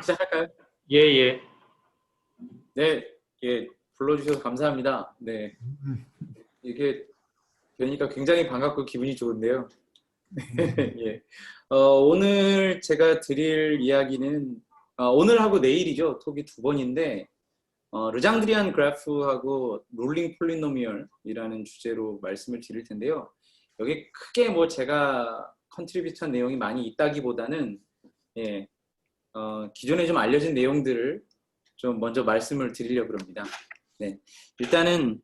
시작할까요? 예, 예. 네, 예, 불러주셔서 감사합니다. 네, 이게 뵈니까 굉장히 반갑고 기분이 좋은데요. 예, 오늘 제가 드릴 이야기는 오늘하고 내일이죠. 톡이 두 번인데 르장드리안 그래프하고 롤링 폴리노미얼이라는 주제로 말씀을 드릴 텐데요. 여기 크게 뭐 제가 컨트리뷰트한 내용이 많이 있다기보다는 예, 기존에 좀 알려진 내용들을 좀 먼저 말씀을 드리려고 합니다. 네, 일단은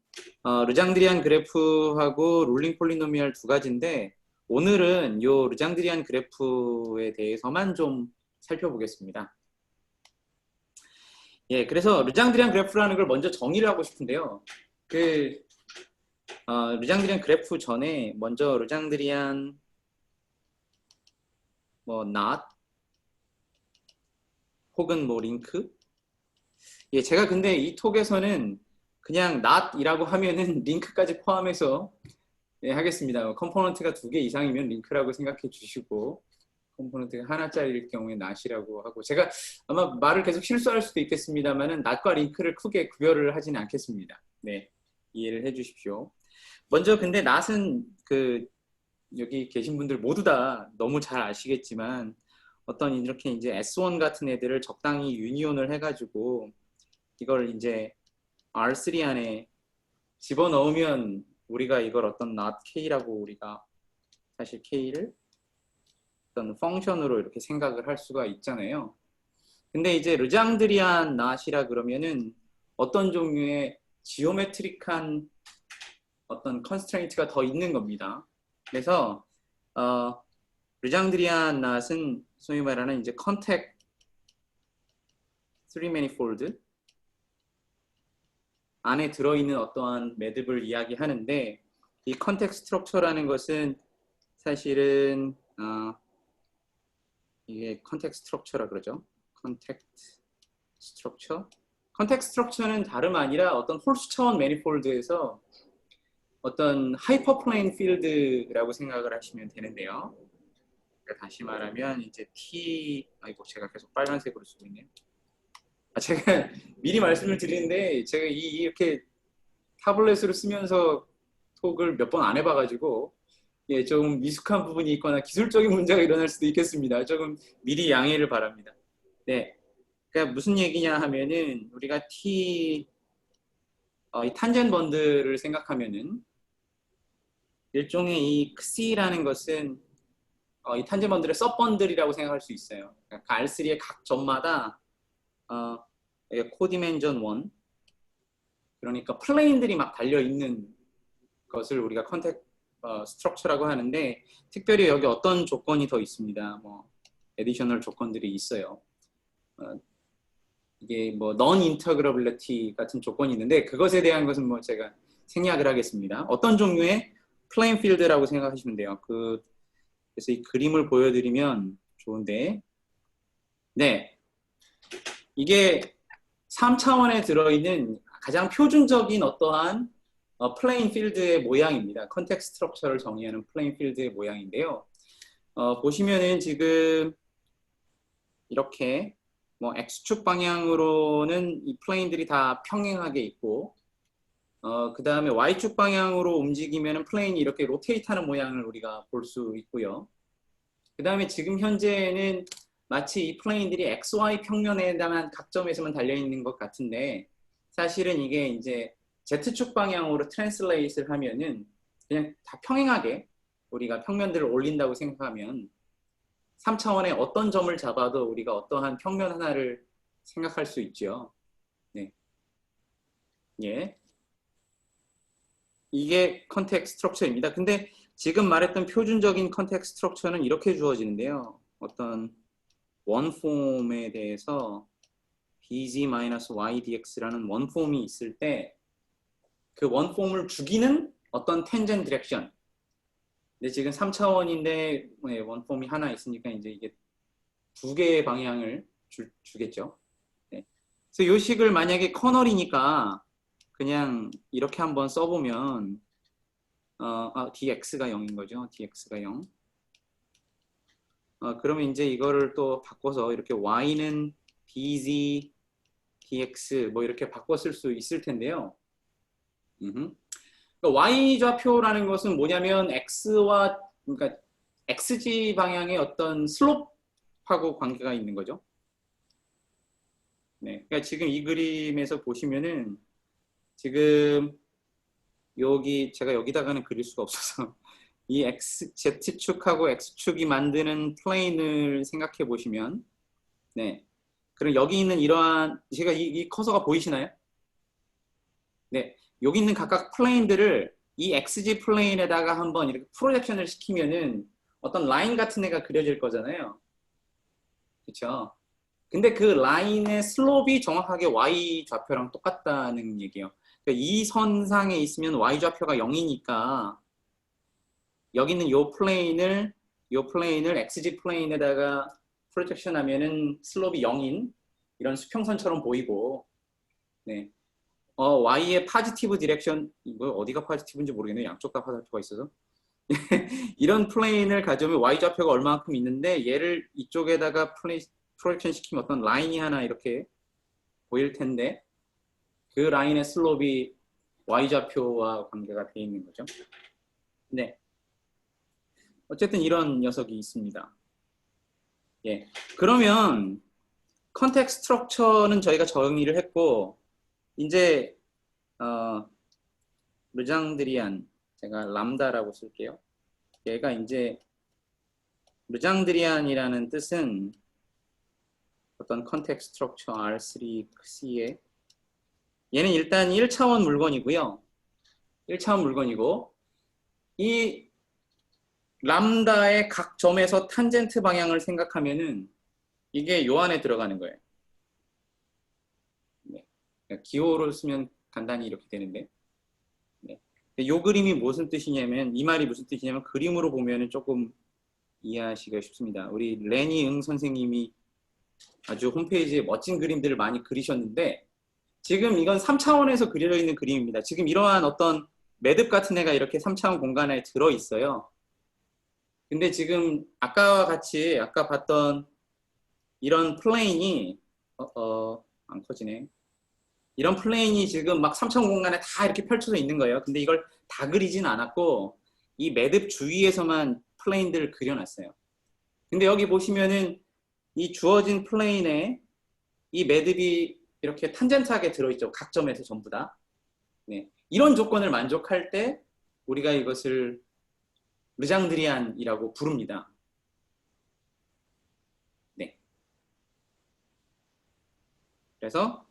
르장드리안 그래프하고 롤링 폴리노미얼 두 가지인데 오늘은 요 르장드리안 그래프에 대해서만 좀 살펴보겠습니다. 예, 그래서 르장드리안 그래프라는 걸 먼저 정의를 하고 싶은데요. 르장드리안 그래프 전에 먼저 르장드리안 뭐 not 혹은 뭐 링크. 예, 제가 근데 이 톡에서는 그냥 not이라고 하면은 링크까지 포함해서 예, 하겠습니다. 컴포넌트가 2개 이상이면 링크라고 생각해 주시고 컴포넌트가 하나짜리일 경우에 not이라고 하고 제가 아마 말을 계속 실수할 수도 있겠습니다만은 not과 링크를 크게 구별을 하지는 않겠습니다. 네, 이해를 해 주십시오. 먼저 근데 not은 여기 계신 분들 모두 다 너무 잘 아시겠지만 어떤 이렇게 이제 S1 같은 애들을 적당히 유니온을 해가지고 이걸 이제 R3 안에 집어넣으면 우리가 이걸 어떤 not K라고 우리가 사실 K를 어떤 펑션으로 이렇게 생각을 할 수가 있잖아요. 근데 이제 르장드리안 not이라 그러면은 어떤 종류의 지오메트릭한 어떤 컨스트레인트가 더 있는 겁니다. 그래서 르장드리안 not은 소위 말하는 이제 컨택 3 manifold 안에 들어있는 어떠한 매듭을 이야기하는데 이 컨텍 스트럭처라는 것은 사실은 이게 컨텍 스트럭처라 그러죠. 컨텍 스트럭처. 컨텍 스트럭처는 다름 아니라 어떤 홀수 차원 매니폴드에서 어떤 하이퍼플레인 필드라고 생각을 하시면 되는데요. 그러니까 다시 말하면 이제 아이고 제가 계속 빨간색으로 쓰고 있네요. 제가 미리 말씀을 드리는데 제가 이렇게 타블렛으로 쓰면서 톡을 몇 번 안 해봐가지고 예, 좀 미숙한 부분이 있거나 기술적인 문제가 일어날 수도 있겠습니다. 조금 미리 양해를 바랍니다. 네, 그러니까 무슨 얘기냐 하면은 우리가 이 탄젠 번들을 생각하면은 일종의 이 C라는 것은 이 탄젠 번들의 섭 번들이라고 생각할 수 있어요. 그러니까 R3의 각 점마다 코디멘전 1 그러니까 플레인들이 막 달려 있는 것을 우리가 컨택 스트럭처라고 하는데 특별히 여기 어떤 조건이 더 있습니다. 뭐 에디셔널 조건들이 있어요. 이게 뭐 non integrability 같은 조건이 있는데 그것에 대한 것은 뭐 제가 생략을 하겠습니다. 어떤 종류의 플레인 필드라고 생각하시면 돼요. 그래서 이 그림을 보여드리면 좋은데 네, 이게 3차원에 들어있는 가장 표준적인 어떠한 플레인 필드의 모양입니다. 컨텍 스트럭처를 정의하는 플레인 필드의 모양인데요. 보시면은 지금 이렇게 뭐 X축 방향으로는 이 플레인들이 다 평행하게 있고 그 다음에 Y축 방향으로 움직이면 플레인이 이렇게 로테이트하는 모양을 우리가 볼 수 있고요. 그 다음에 지금 현재는 마치 이 플레인들이 XY 평면에만 각 점에서만 달려있는 것 같은데 사실은 이게 이제 Z축 방향으로 트랜슬레이트를 하면은 그냥 다 평행하게 우리가 평면들을 올린다고 생각하면 3차원의 어떤 점을 잡아도 우리가 어떠한 평면 하나를 생각할 수 있죠. 네. 예. 이게 컨텍 스트럭처입니다. 근데 지금 말했던 표준적인 컨텍 스트럭처는 이렇게 주어지는데요. 어떤 원폼에 대해서 bg-ydx라는 원폼이 있을 때 그 원폼을 죽이는 어떤 텐젠 디렉션. 근데 지금 3차원인데 원폼이 하나 있으니까 이제 이게 2개의 방향을 주겠죠. 네. 그래서 이 식을 만약에 커널이니까 그냥 이렇게 한번 써보면 dx가 0인 거죠. dx가 0. 그러면 이제 이거를 또 바꿔서 이렇게 y는 BZ, DX 뭐 이렇게 바꿔 쓸 수 있을 텐데요. 그러니까 Y좌표라는 것은 뭐냐면 X와 그러니까 XG 방향의 어떤 슬롭하고 관계가 있는 거죠. 네, 그러니까 지금 이 그림에서 보시면은 지금 여기 제가 여기다가는 그릴 수가 없어서 이 Z축하고 X축이 만드는 플레인을 생각해 보시면 네, 그럼 여기 있는 이러한 제가 이 커서가 보이시나요? 네, 여기 있는 각각 플레인들을 이 XG 플레인에다가 한번 이렇게 프로젝션을 시키면은 어떤 라인 같은 애가 그려질 거잖아요. 그렇죠? 근데 그 라인의 슬롭이 정확하게 Y 좌표랑 똑같다는 얘기예요. 그러니까 이 선상에 있으면 Y 좌표가 0이니까 여기 있는 요 플레인을 XG 플레인에다가 프로젝션 하면은 슬롭이 0인 이런 수평선처럼 보이고 네. Y의 파지티브 디렉션 이거 어디가 파지티브인지 모르겠네요. 양쪽 다 화살표가 있어서 이런 플레인을 가져오면 Y 좌표가 얼마만큼 있는데 얘를 이쪽에다가 프로젝션 시키면 어떤 라인이 하나 이렇게 보일 텐데 그 라인의 슬롭이 Y좌표와 관계가 되어 있는 거죠. 네. 어쨌든 이런 녀석이 있습니다. 예. 그러면 컨텍스트 스트럭처는 저희가 정의를 했고 이제 르장드리안 제가 람다라고 쓸게요. 얘가 이제 르장드리안이라는 뜻은 어떤 컨텍스트 스트럭처 R3C에 얘는 일단 1차원 물건이고요. 1차원 물건이고 이 람다의 각 점에서 탄젠트 방향을 생각하면은 이게 요 안에 들어가는 거예요. 네. 기호로 쓰면 간단히 이렇게 되는데 네. 요 그림이 무슨 뜻이냐면 이 말이 무슨 뜻이냐면 그림으로 보면은 조금 이해하시기가 쉽습니다. 우리 레니 응 선생님이 아주 홈페이지에 멋진 그림들을 많이 그리셨는데 지금 이건 3차원에서 그려져 있는 그림입니다. 지금 이러한 어떤 매듭 같은 애가 이렇게 3차원 공간에 들어 있어요. 근데 지금 아까와 같이 아까 봤던 이런 플레인이 안 커지네. 이런 플레인이 지금 막 3차원 공간에 다 이렇게 펼쳐져 있는 거예요. 근데 이걸 다 그리진 않았고 이 매듭 주위에서만 플레인들을 그려놨어요. 근데 여기 보시면은 이 주어진 플레인에 이 매듭이 이렇게 탄젠트하게 들어있죠. 각 점에서 전부 다. 네. 이런 조건을 만족할 때 우리가 이것을 르장드리안이라고 부릅니다. 네. 그래서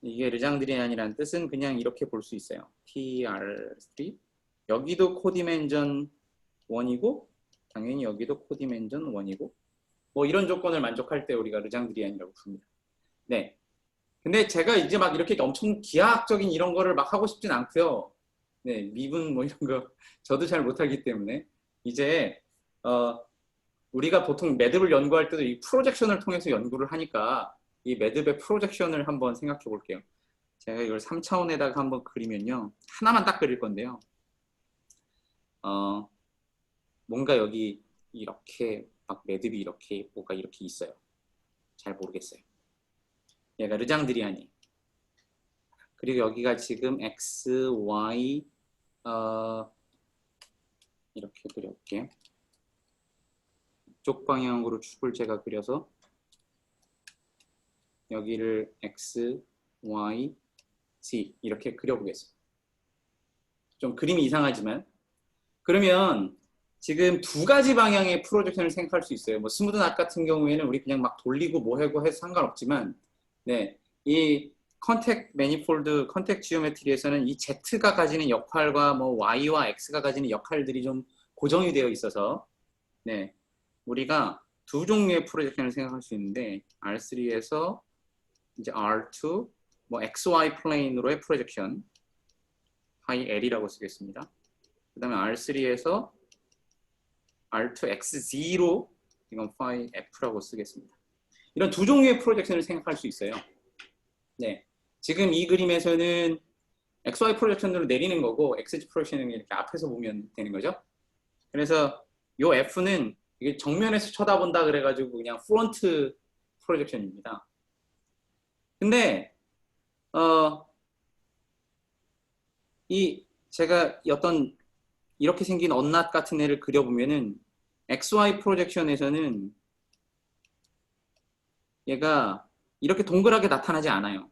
이게 르장드리안이라는 뜻은 그냥 이렇게 볼 수 있어요. TR3 여기도 코디멘전 1이고 당연히 여기도 코디멘전 1이고 뭐 이런 조건을 만족할 때 우리가 르장드리안이라고 부릅니다. 네. 근데 제가 이제 막 이렇게 엄청 기하학적인 이런 거를 막 하고 싶진 않고요. 네, 미분 뭐 이런 거 저도 잘 못하기 때문에 이제 우리가 보통 매듭을 연구할 때도 이 프로젝션을 통해서 연구를 하니까 이 매듭의 프로젝션을 한번 생각해 볼게요. 제가 이걸 3차원에다가 한번 그리면요. 하나만 딱 그릴 건데요. 뭔가 여기 이렇게 막 매듭이 이렇게 뭐가 이렇게 있어요. 잘 모르겠어요. 얘가 르장드리안이. 그리고 여기가 지금 X, Y 이렇게 그려볼게요. 이쪽 방향으로 축을 제가 그려서 여기를 X, Y, Z 이렇게 그려보겠습니다. 좀 그림이 이상하지만 그러면 지금 두 가지 방향의 프로젝션을 생각할 수 있어요. 뭐 스무드 낫 같은 경우에는 우리 그냥 막 돌리고 뭐 하고 해서 상관없지만 네, 이 컨택 매니폴드, 컨택 지오메트리에서는 이 Z가 가지는 역할과 뭐 Y와 X가 가지는 역할들이 좀 고정이 되어 있어서 네, 우리가 두 종류의 프로젝션을 생각할 수 있는데 R3에서 이제 R2, 뭐 XY 플레인으로의 프로젝션 하이 L이라고 쓰겠습니다. 그 다음에 R3에서 R2X0 이건 phi F라고 쓰겠습니다. 이런 두 종류의 프로젝션을 생각할 수 있어요. 네, 지금 이 그림에서는 XY 프로젝션으로 내리는 거고 XG 프로젝션은 이렇게 앞에서 보면 되는 거죠. 그래서 이 F는 이게 정면에서 쳐다본다 그래가지고 그냥 프론트 프로젝션입니다. 근데 이 제가 어떤 이렇게 생긴 언낫 같은 애를 그려보면은 XY 프로젝션에서는 얘가 이렇게 동그랗게 나타나지 않아요.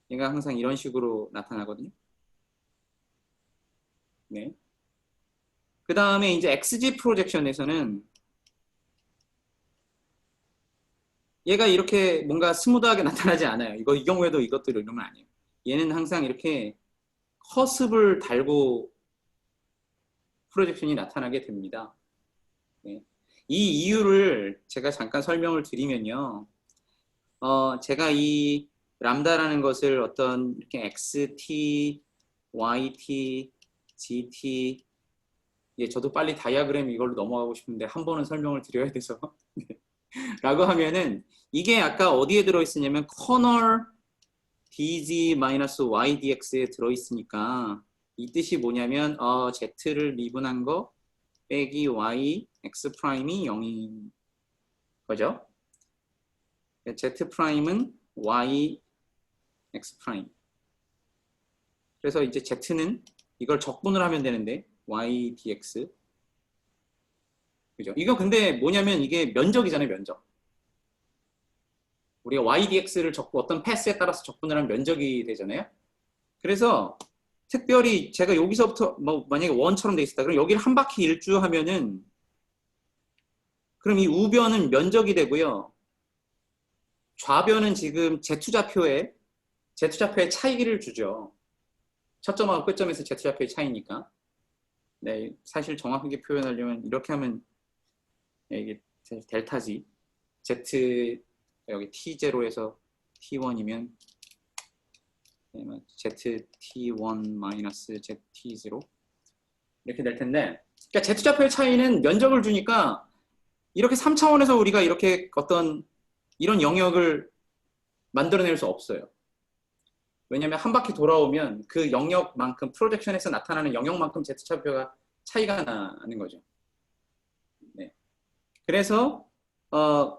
얘가 항상 이런 식으로 나타나거든요. 네. 그 다음에 이제 XG 프로젝션에서는 얘가 이렇게 뭔가 스무드하게 나타나지 않아요. 이 경우에도 이것도 이런 건 아니에요. 얘는 항상 이렇게 커습을 달고 프로젝션이 나타나게 됩니다. 네. 이 이유를 제가 잠깐 설명을 드리면요. 제가 이 람다라는 것을 어떤 이렇게 XT, YT, GT, 예, 저도 빨리 다이아그램 이걸로 넘어가고 싶은데 한 번은 설명을 드려야 돼서 라고 하면은 이게 아까 어디에 들어있으냐면 커널 dg-ydx에 들어있으니까 이 뜻이 뭐냐면 z를 미분한 거 빼기 y x 프라임이 0인 거죠. z 프라임은 y x 프라임. 그래서 이제 z는 이걸 적분을 하면 되는데 y dx. 그죠? 이거 근데 뭐냐면 이게 면적이잖아요, 면적. 우리가 y dx를 적고 어떤 패스에 따라서 적분을 하면 면적이 되잖아요. 그래서 특별히 제가 여기서부터 뭐 만약에 원처럼 돼 있었다. 그럼 여기를 한 바퀴 일주하면은 그럼 이 우변은 면적이 되고요. 좌변은 지금 Z좌표의 차이를 주죠. 첫 점하고 끝점에서 Z좌표의 차이니까. 네, 사실 정확하게 표현하려면 이렇게 하면 이게 델타지. Z 여기 T0에서 T1이면 ZT1 마이너스 ZT0 이렇게 될 텐데, 그러니까 Z좌표의 차이는 면적을 주니까 이렇게 3차원에서 우리가 이렇게 어떤 이런 영역을 만들어낼 수 없어요. 왜냐하면 한 바퀴 돌아오면 그 영역만큼 프로젝션에서 나타나는 영역만큼 Z좌표가 차이가 나는 거죠. 네. 그래서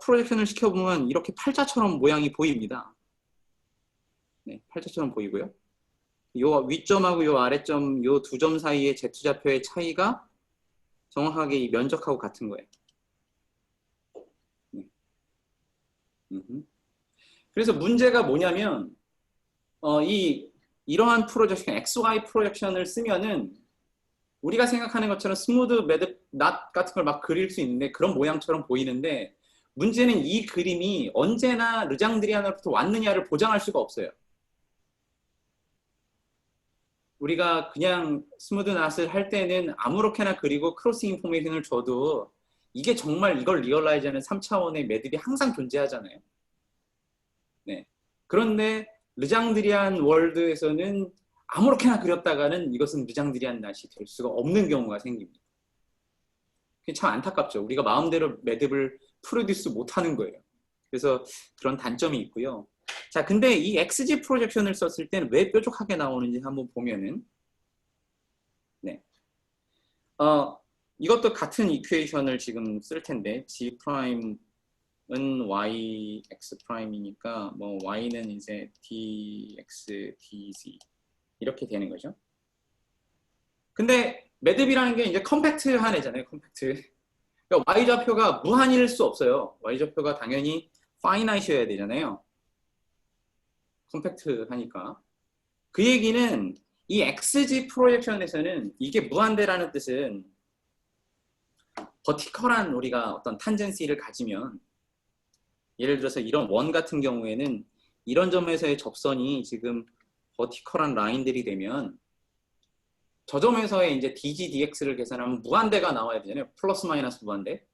프로젝션을 시켜보면 이렇게 팔자처럼 모양이 보입니다. 네, 팔자처럼 보이고요. 요 위점하고 요 아래점 요 두 점 사이의 Z좌표의 차이가 정확하게 이 면적하고 같은 거예요. 네. 그래서 문제가 뭐냐면 이러한 프로젝션, XY 프로젝션을 쓰면은 우리가 생각하는 것처럼 스무드 매듭 낫 같은 걸 막 그릴 수 있는데 그런 모양처럼 보이는데 문제는 이 그림이 언제나 르장드리안으로부터 왔느냐를 보장할 수가 없어요. 우리가 그냥 스무드 낫을 할 때는 아무렇게나 그리고 크로스 인포메이션을 줘도 이게 정말 이걸 리얼라이즈하는 3차원의 매듭이 항상 존재하잖아요. 네. 그런데 르장드리안 월드에서는 아무렇게나 그렸다가는 이것은 르장드리안 낫이 될 수가 없는 경우가 생깁니다. 그게 참 안타깝죠. 우리가 마음대로 매듭을 프로듀스 못하는 거예요. 그래서 그런 단점이 있고요. 자, 근데 이 XG 프로젝션을 썼을 때는 왜 뾰족하게 나오는지 한번 보면은, 네, 이것도 같은 이퀘이션을 지금 쓸 텐데 G 프라임은 Y X 프라임이니까 뭐 Y는 이제 DX DZ 이렇게 되는 거죠. 근데 매듭이라는 게 이제 컴팩트한 애잖아요. 컴팩트. 그러니까 Y좌표가 무한일 수 없어요. Y좌표가 당연히 파이나이트여야 되잖아요. 컴팩트하니까. 그 얘기는 이 XG 프로젝션에서는 이게 무한대라는 뜻은 버티컬한 우리가 어떤 탄젠시를 가지면 예를 들어서 이런 원 같은 경우에는 이런 점에서의 접선이 지금 버티컬한 라인들이 되면 저 점에서의 이제 DG, DX를 계산하면 무한대가 나와야 되잖아요. 플러스 마이너스 무한대.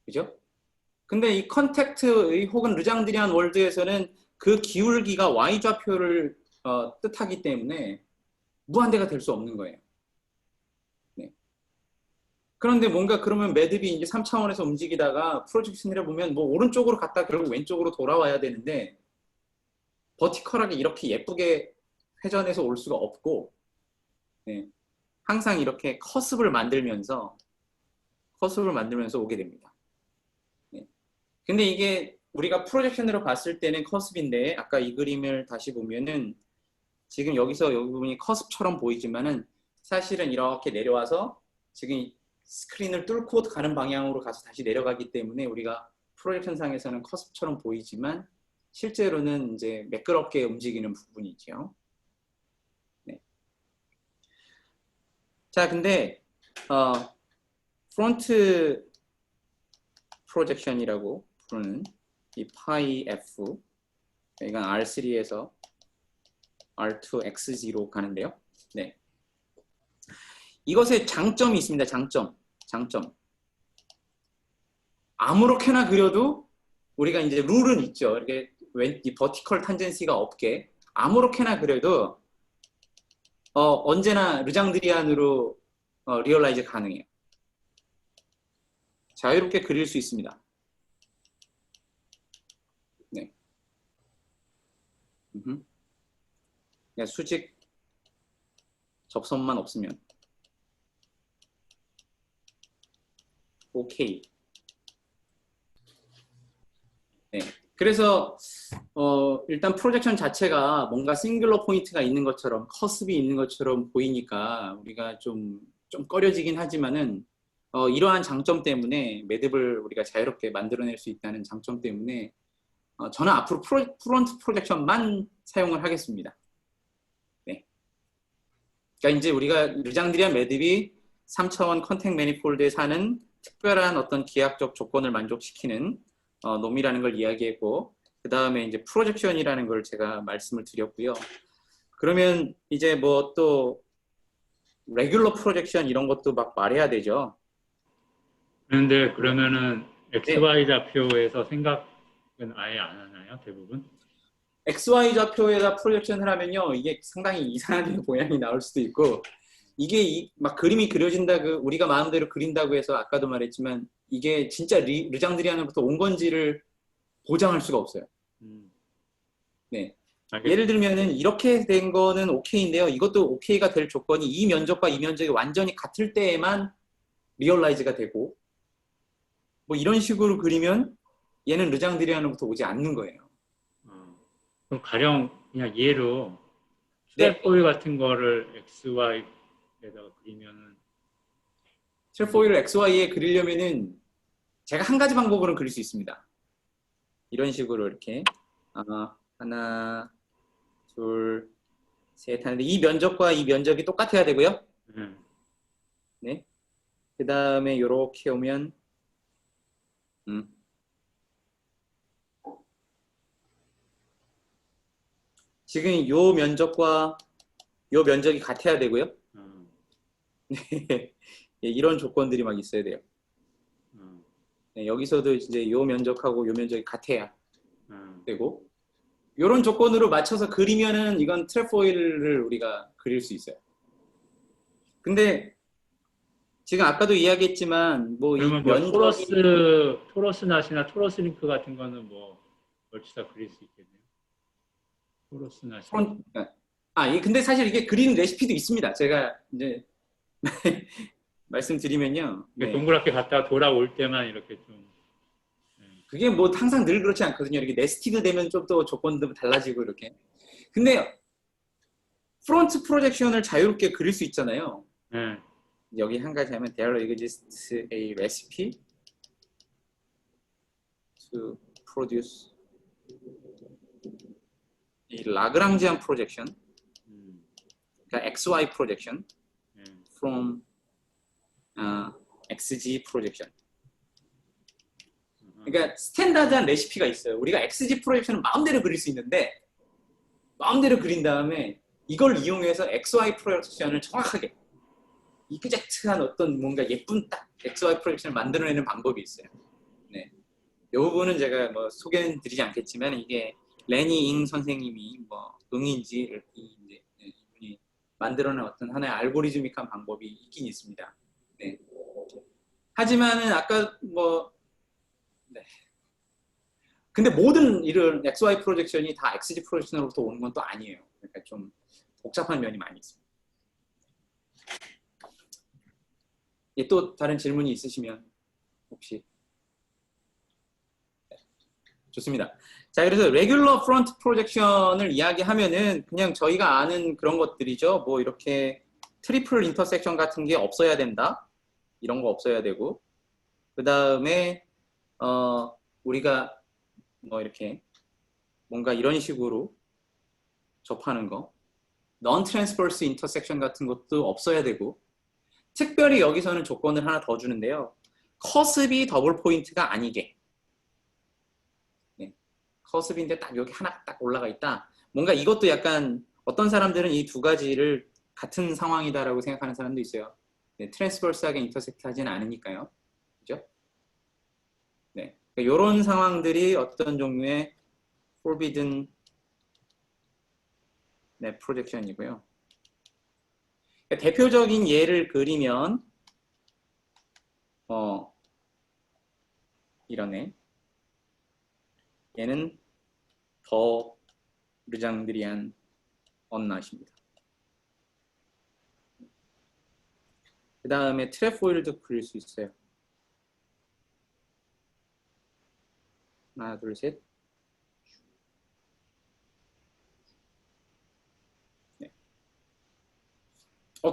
그죠? 근데 이 컨택트 혹은 르장드리안 월드에서는 그 기울기가 Y좌표를 뜻하기 때문에 무한대가 될 수 없는 거예요. 네. 그런데 뭔가 그러면 매듭이 이제 3차원에서 움직이다가 프로젝션을 보면 뭐 오른쪽으로 갔다 결국 왼쪽으로 돌아와야 되는데 버티컬하게 이렇게 예쁘게 회전해서 올 수가 없고 네. 항상 이렇게 커습을 만들면서 오게 됩니다. 네. 근데 이게 우리가 프로젝션으로 봤을 때는 커습인데 아까 이 그림을 다시 보면은 지금 여기서 여기 부분이 커습처럼 보이지만은 사실은 이렇게 내려와서 지금 스크린을 뚫고 가는 방향으로 가서 다시 내려가기 때문에 우리가 프로젝션 상에서는 커습처럼 보이지만 실제로는 이제 매끄럽게 움직이는 부분이죠. 네. 자, 근데 프론트 프로젝션이라고 부르는 이 파이 F, 이건 R3에서 R2 X0 가는데요. 네. 이것의 장점이 있습니다. 장점. 아무렇게나 그려도 우리가 이제 룰은 있죠. 이렇게 이 버티컬 탄젠시가 없게 아무렇게나 그려도 언제나 르장드리안으로 리얼라이즈 가능해요. 자유롭게 그릴 수 있습니다. 네. 그냥 수직 접선만 없으면 오케이. 네. 그래서 일단 프로젝션 자체가 뭔가 싱글러 포인트가 있는 것처럼 커습이 있는 것처럼 보이니까 우리가 좀 꺼려지긴 하지만은 이러한 장점 때문에 매듭을 우리가 자유롭게 만들어낼 수 있다는 장점 때문에 저는 앞으로 프론트 프로젝션만 사용을 하겠습니다. 네. 그러니까 이제 우리가 르장드리안 매듭이 3차원 컨택 매니폴드에 사는 특별한 어떤 기하학적 조건을 만족시키는 놈이라는 걸 이야기했고, 그 다음에 이제 프로젝션이라는 걸 제가 말씀을 드렸고요. 그러면 이제 뭐 또 레귤러 프로젝션 이런 것도 막 말해야 되죠. 그런데 그러면은 네. XY 좌표에서 생각은 아예 안 하나요? 대부분? XY 좌표에다 프로젝션을 하면요, 이게 상당히 이상하게 모양이 나올 수도 있고, 이게 막 그림이 그려진다, 우리가 마음대로 그린다고 해서 아까도 말했지만 이게 진짜 르장드리안으로부터 온 건지를 보장할 수가 없어요. 네. 알겠습니다. 예를 들면은 이렇게 된 거는 오케이인데요. 이것도 오케이가 될 조건이 이 면적과 이 면적이 완전히 같을 때에만 리얼라이즈가 되고, 뭐 이런 식으로 그리면 얘는 르장드리안으로부터 오지 않는 거예요. 그럼 가령 그냥 예로 네. 트랩포일 같은 거를 XY에다가 그리면은 트레포일을 XY에 그리려면은 제가 한 가지 방법으로는 그릴 수 있습니다. 이런 식으로 이렇게 하나, 둘, 셋 하는데 이 면적과 이 면적이 똑같아야 되고요. 네. 그 다음에 이렇게 오면 지금 이 면적과 이 면적이 같아야 되고요. 네. 이런 조건들이 막 있어야 돼요. 네, 여기서도 이제 이 면적하고 이 면적이 같아야 되고, 이런 조건으로 맞춰서 그리면은 이건 트레포일을 우리가 그릴 수 있어요. 근데 지금 아까도 이야기했지만 뭐 이 그러면 뭐 면적이 토러스 낫이나 토러스 링크 같은 거는 뭐 멀치다 그릴 수 있겠네요. 토러스 낫이. 근데 사실 이게 그리는 레시피도 있습니다. 제가 이제 말씀드리면요. 네. 동그랗게 갔다가 돌아올 때만 이렇게 좀. 그게 뭐 항상 늘 그렇지 않거든요. 이렇게 네스티드 되면 좀 더 조건도 달라지고 이렇게. 근데 프론트 프로젝션을 자유롭게 그릴 수 있잖아요. 여기 한 가지 하면 there exists a recipe to produce 이 라그랑지안 프로젝션, 그러니까 XY 프로젝션 from XG 프로젝션. 그러니까 스탠다드한 레시피가 있어요. 우리가 XG 프로젝션은 마음대로 그릴 수 있는데 마음대로 그린 다음에 이걸 이용해서 XY 프로젝션을 정확하게 이그젝트한 어떤 뭔가 예쁜 딱 XY 프로젝션을 만들어내는 방법이 있어요. 네. 이 부분은 제가 뭐 소개는 드리지 않겠지만 이게 레니 잉 선생님이 뭐 응인지 이분이 만들어낸 어떤 하나의 알고리즘믹한 방법이 있긴 있습니다. 네. 하지만은 아까 뭐 네. 근데 모든 이런 XY 프로젝션이 다 XG 프로젝션으로부터 오는 건 또 아니에요. 그러니까 좀 복잡한 면이 많이 있습니다. 예, 또 다른 질문이 있으시면 혹시. 좋습니다. 자, 그래서 레귤러 프론트 프로젝션을 이야기하면은 그냥 저희가 아는 그런 것들이죠. 뭐 이렇게 트리플 인터섹션 같은 게 없어야 된다. 이런 거 없어야 되고. 그 다음에 우리가 뭐 이렇게 뭔가 이런 식으로 접하는 거. non-transverse intersection 같은 것도 없어야 되고. 특별히 여기서는 조건을 하나 더 주는데요. 커습이 더블 포인트가 아니게. 커습인데 딱 여기 하나 딱 올라가 있다. 뭔가 이것도 약간 어떤 사람들은 이 두 가지를 같은 상황이다라고 생각하는 사람도 있어요. 네, 트랜스버스하게 인터섹트 하지는 않으니까요. 그죠? 네. 그러니까 이런 상황들이 어떤 종류의 forbidden 네, 프로젝션이고요. 그러니까 대표적인 예를 그리면 이러네. 얘는 더 르장드리안 언낫입니다. 그 다음에 트레포일도 그릴 수 있어요. 하나, 둘, 셋. 네.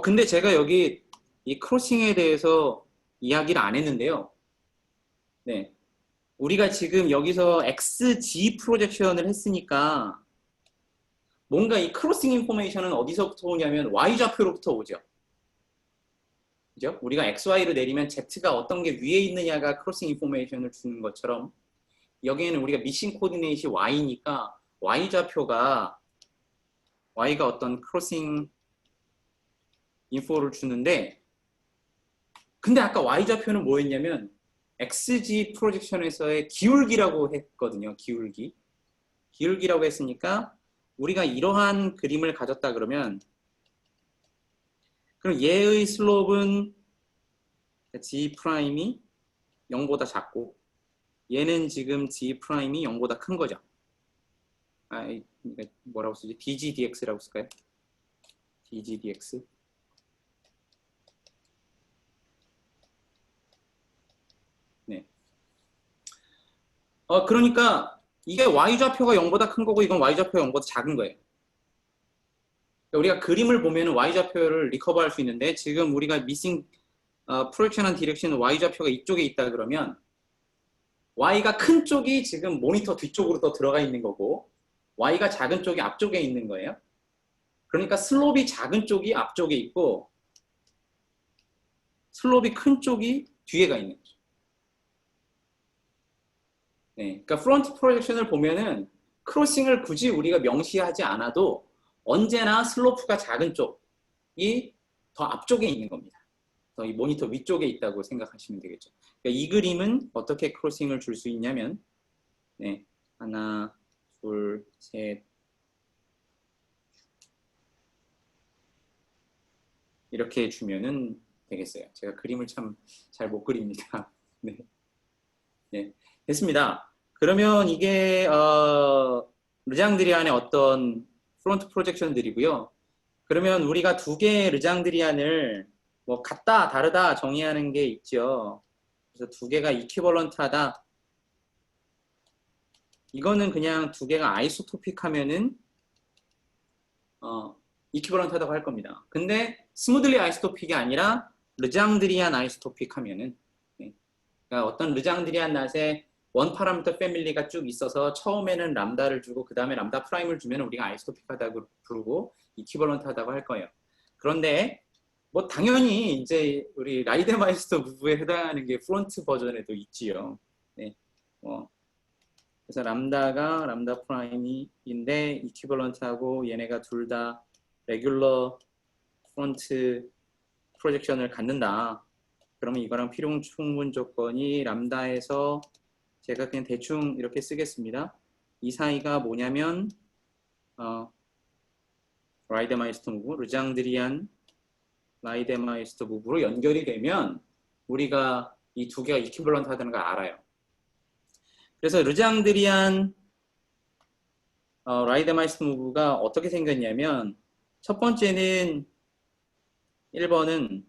근데 제가 여기 이 크로싱에 대해서 이야기를 안 했는데요. 네. 우리가 지금 여기서 XG 프로젝션을 했으니까 뭔가 이 크로싱 인포메이션은 어디서부터 오냐면 Y좌표로부터 오죠. 그죠? 우리가 XY를 내리면 Z가 어떤 게 위에 있느냐가 크로싱 인포메이션을 주는 것처럼 여기에는 우리가 미싱 코디네이션이 Y니까 Y좌표가 Y가 어떤 크로싱 인포를 주는데 근데 아까 Y좌표는 뭐였냐면 XG 프로젝션에서의 기울기라고 했거든요. 기울기라고 했으니까 우리가 이러한 그림을 가졌다 그러면 그럼 얘의 슬롭은 G 프라임이 0보다 작고 얘는 지금 G 프라임이 0보다 큰 거죠. 뭐라고 쓰지? DGDX라고 쓸까요? DGDX. 네. 그러니까 이게 Y좌표가 0보다 큰 거고 이건 Y좌표가 0보다 작은 거예요. 우리가 그림을 보면 Y좌표를 리커버할 수 있는데 지금 우리가 미싱 프로젝션한 디렉션 Y좌표가 이쪽에 있다 그러면 Y가 큰 쪽이 지금 모니터 뒤쪽으로 더 들어가 있는 거고 Y가 작은 쪽이 앞쪽에 있는 거예요. 그러니까 슬롭이 작은 쪽이 앞쪽에 있고 슬롭이 큰 쪽이 뒤에가 있는 거죠. 네, 그러니까 프론트 프로젝션을 보면은 크로싱을 굳이 우리가 명시하지 않아도 언제나 슬로프가 작은 쪽이 더 앞쪽에 있는 겁니다. 이 모니터 위쪽에 있다고 생각하시면 되겠죠. 그러니까 이 그림은 어떻게 크로싱을 줄 수 있냐면 네, 하나, 둘, 셋 이렇게 주면은 되겠어요. 제가 그림을 참 잘 못 그립니다. 네. 네, 됐습니다. 그러면 이게 르장드리안의 어떤 프론트 프로젝션들이고요. 그러면 우리가 두 개의 르장드리안을 뭐 같다, 다르다 정의하는 게 있죠. 그래서 두 개가 이퀴벌런트하다. 이거는 그냥 두 개가 아이소토픽 하면은 이퀴벌런트하다고 할 겁니다. 근데 스무들리 아이소토픽이 아니라 르장드리안 아이소토픽 하면은 그러니까 어떤 르장드리안 낫에 원 파라미터 패밀리가 쭉 있어서 처음에는 람다를 주고 그 다음에 람다 프라임을 주면 우리가 아이소토픽하다고 부르고 이퀴벌런트하다고 할 거예요. 그런데 뭐 당연히 이제 우리 라이데마이스터 무브에 해당하는 게 프론트 버전에도 있지요. 네. 그래서 람다가 람다 프라임인데 이퀴벌런트하고 얘네가 둘 다 레귤러 프론트 프로젝션을 갖는다. 그러면 이거랑 필요 충분 조건이 람다에서 제가 그냥 대충 이렇게 쓰겠습니다. 이 사이가 뭐냐면 라이데마이스터 무브, 르장드리안 라이데마이스터 무브로 연결이 되면 우리가 이 두 개가 이퀴벌런트 하다는 걸 알아요. 그래서 르장드리안 라이데마이스터 무브가 어떻게 생겼냐면 첫 번째는 1번은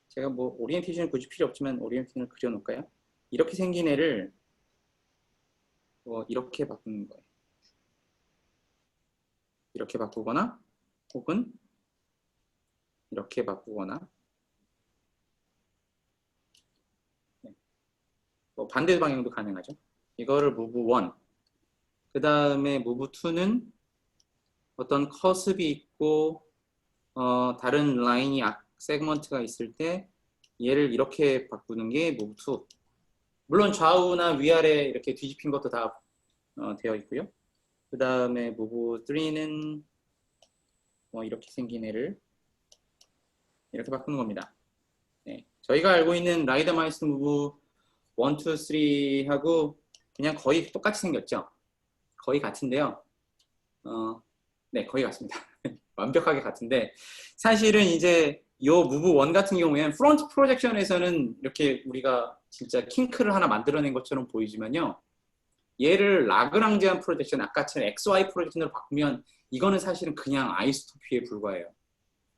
제가 뭐 오리엔테이션은 굳이 필요 없지만 오리엔테이션을 그려놓을까요? 이렇게 생긴 애를 이렇게 바꾸는 거예요. 이렇게 바꾸거나 혹은 이렇게 바꾸거나 반대 방향도 가능하죠. 이거를 move 1, 그 다음에 move 2는 어떤 커습이 있고 다른 라인이 세그먼트가 있을 때 얘를 이렇게 바꾸는 게 move 2. 물론 좌우나 위아래 이렇게 뒤집힌 것도 다 되어 있고요. 그 다음에 move 3는 이렇게 생긴 애를 이렇게 바꾸는 겁니다. 네. 저희가 알고 있는 라이더마이스터 move 1, 2, 3하고 그냥 거의 똑같이 생겼죠. 거의 같은데요. 네, 거의 같습니다. 완벽하게 같은데 사실은 이제 요 move 1 같은 경우에는 프론트 프로젝션에서는 이렇게 우리가 진짜 킹크를 하나 만들어낸 것처럼 보이지만요. 얘를 라그랑지안 프로젝션, 아까처럼 XY 프로젝션으로 바꾸면 이거는 사실은 그냥 아이소토피에 불과해요.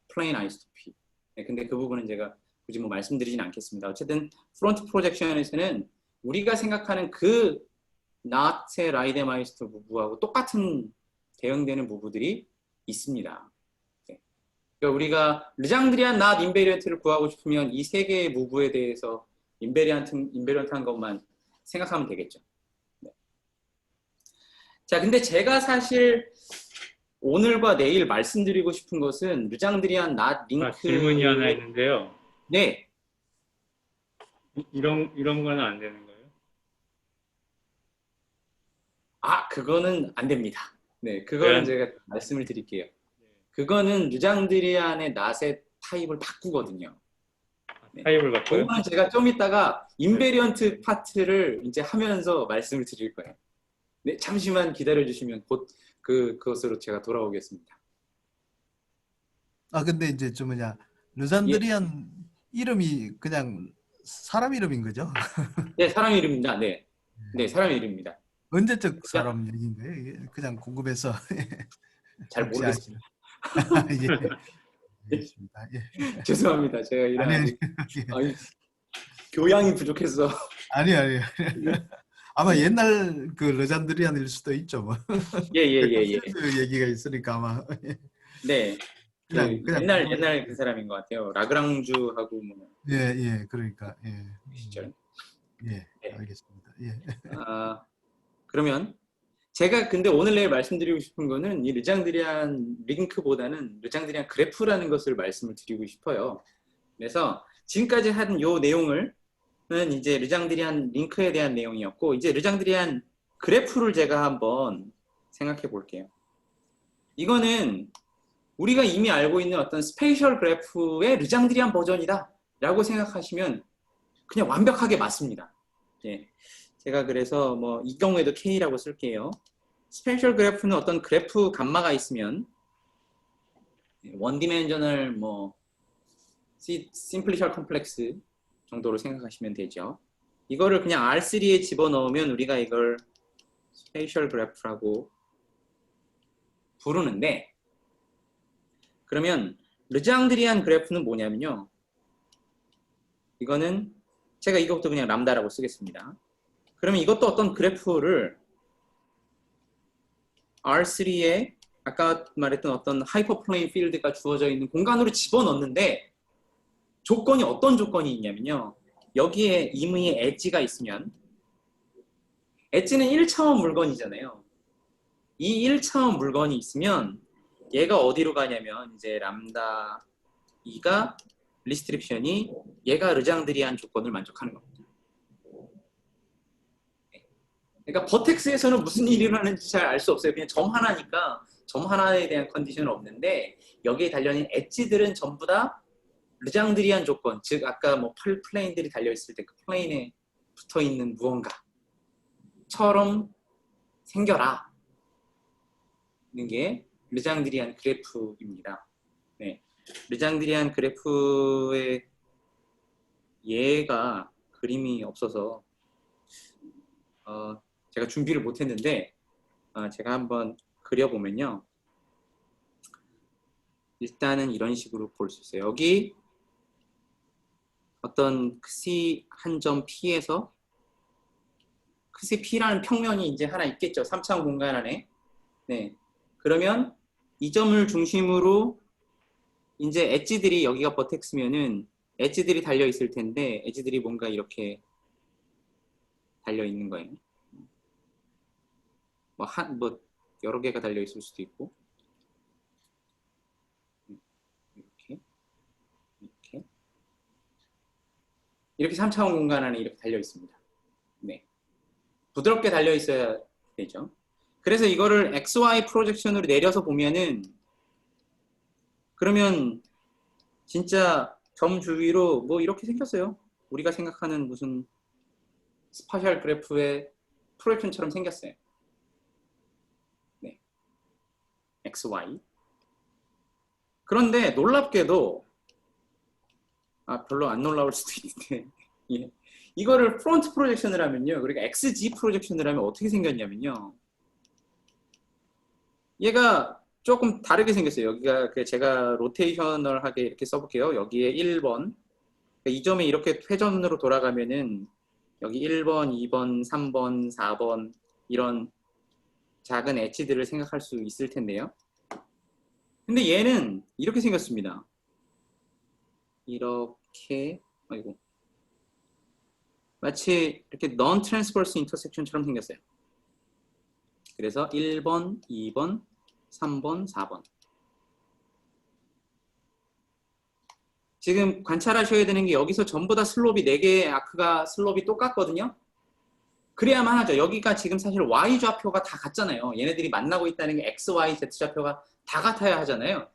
플레인 아이소토피. 네, 근데 그 부분은 제가 굳이 뭐 말씀드리진 않겠습니다. 어쨌든 프론트 프로젝션에서는 우리가 생각하는 그 나트의 라이데마이스터 무브하고 똑같은 대응되는 무브들이 있습니다. 네. 그러니까 우리가 르장드리안 낫 인베리언트를 구하고 싶으면 이 세 개의 무브에 대해서 인베리언트한 것만 생각하면 되겠죠. 네. 자, 근데 제가 사실 오늘과 내일 말씀드리고 싶은 것은 르장드리안 낫 링크 질문이 하나 있는데요. 네. 이런 거는 안 되는 거예요? 그거는 안 됩니다. 네, 그거는 제가 말씀을 드릴게요. 그거는 르장드리안의 낫의 타입을 바꾸거든요. 네. 타입을 바꿔요? 그거는 제가 좀 이따가 인베리언트 파트를 이제 하면서 말씀을 드릴 거예요. 네, 잠시만 기다려 주시면 곧 그것으로 제가 돌아오겠습니다. 근데 이제 좀 뭐냐, 예. 르잔드리안 이름이 그냥 사람 이름인 거죠? 네, 사람 이름입니다. 네, 네, 사람 이름입니다. 언제적 사람 얘기인가요? 이게 그냥 궁금해서. 잘 혹시 모르겠습니다. 예, 알겠습니다. 예. 죄송합니다. 제가 이런 아니, 교양이 부족해서. 아니. 아마 옛날 그 르잔드리안일 수도 있죠, 뭐. 예. 그 얘기가 있으니까 아마. 네. 그냥 옛날 그 사람인 것 같아요. 라그랑주하고 뭐. 예, 그러니까 시절. 예, 네. 알겠습니다. 예. 그러면 제가 근데 오늘 내일 말씀드리고 싶은 거는 이 르장드리안 링크보다는 르장드리안 그래프라는 것을 말씀을 드리고 싶어요. 그래서 지금까지 한 요 내용은 이제 르장드리안 링크에 대한 내용이었고, 이제 르장드리안 그래프를 제가 한번 생각해 볼게요. 이거는 우리가 이미 알고 있는 어떤 스페이셜 그래프의 르장드리안 버전이다 라고 생각하시면 그냥 완벽하게 맞습니다. 예. 제가 그래서 뭐 이 경우에도 K라고 쓸게요. 스페셜 그래프는 어떤 그래프 감마가 있으면 원 디멘셔널 뭐 심플리셜 컴플렉스 정도로 생각하시면 되죠. 이거를 그냥 R3에 집어넣으면 우리가 이걸 스페셜 그래프라고 부르는데, 그러면 르장드리안 그래프는 뭐냐면요. 이거는 제가 이것도 그냥 람다라고 쓰겠습니다. 그러면 이것도 어떤 그래프를 R3에 아까 말했던 어떤 하이퍼플레인 필드가 주어져 있는 공간으로 집어넣는데, 조건이 어떤 조건이 있냐면요. 여기에 임의의 엣지가 있으면, 엣지는 1차원 물건이잖아요. 이 1차원 물건이 있으면 얘가 어디로 가냐면 이제 람다 2가 리스트립션이 얘가 르장드리안 조건을 만족하는 겁니다. 그러니까 버텍스에서는 무슨 일이 일어나는지 잘 알 수 없어요. 그냥 점 하나니까 점 하나에 대한 컨디션은 없는데, 여기에 달려있는 엣지들은 전부 다 르장드리안 조건, 즉 아까 뭐 플레인들이 달려있을 때 그 플레인에 붙어있는 무언가처럼 생겨라 는 게 르장드리안 그래프입니다. 네. 르장드리안 그래프의 얘가 그림이 없어서 제가 준비를 못했는데 제가 한번 그려보면요. 일단은 이런 식으로 볼 수 있어요. 여기 어떤 C 한 점 P에서 크기 P라는 평면이 이제 하나 있겠죠. 3차원 공간 안에. 네. 그러면 이 점을 중심으로 이제 엣지들이 여기가 버텍스면은 엣지들이 달려 있을 텐데 엣지들이 뭔가 이렇게 달려 있는 거예요. 뭐 여러 개가 달려 있을 수도 있고 이렇게 3차원 공간 안에 이렇게 달려 있습니다. 네. 부드럽게 달려 있어야 되죠. 그래서 이거를 XY 프로젝션으로 내려서 보면은 그러면 진짜 점 주위로 뭐 이렇게 생겼어요. 우리가 생각하는 무슨 스파셜 그래프의 프로젝션처럼 생겼어요. 네. XY. 그런데 놀랍게도 별로 안 놀라울 수도 있는데 예. 이거를 프론트 프로젝션을 하면요. 그러니까 XG 프로젝션을 하면 어떻게 생겼냐면요. 얘가 조금 다르게 생겼어요. 여기가 제가 로테이셔널하게 이렇게 써볼게요. 여기에 1번. 이 점에 이렇게 회전으로 돌아가면은 여기 1번, 2번, 3번, 4번 이런 작은 엣지들을 생각할 수 있을 텐데요. 근데 얘는 이렇게 생겼습니다. 이렇게 아이고 마치 이렇게 non-transverse intersection처럼 생겼어요. 그래서 1번, 2번, 3번, 4번. 지금 관찰하셔야 되는 게 여기서 전부 다 슬롭이 4개의 아크가 슬롭이 똑같거든요. 그래야만 하죠. 여기가 지금 사실 Y 좌표가 다 같잖아요. 얘네들이 만나고 있다는 게 X, Y, Z 좌표가 다 같아야 하잖아요.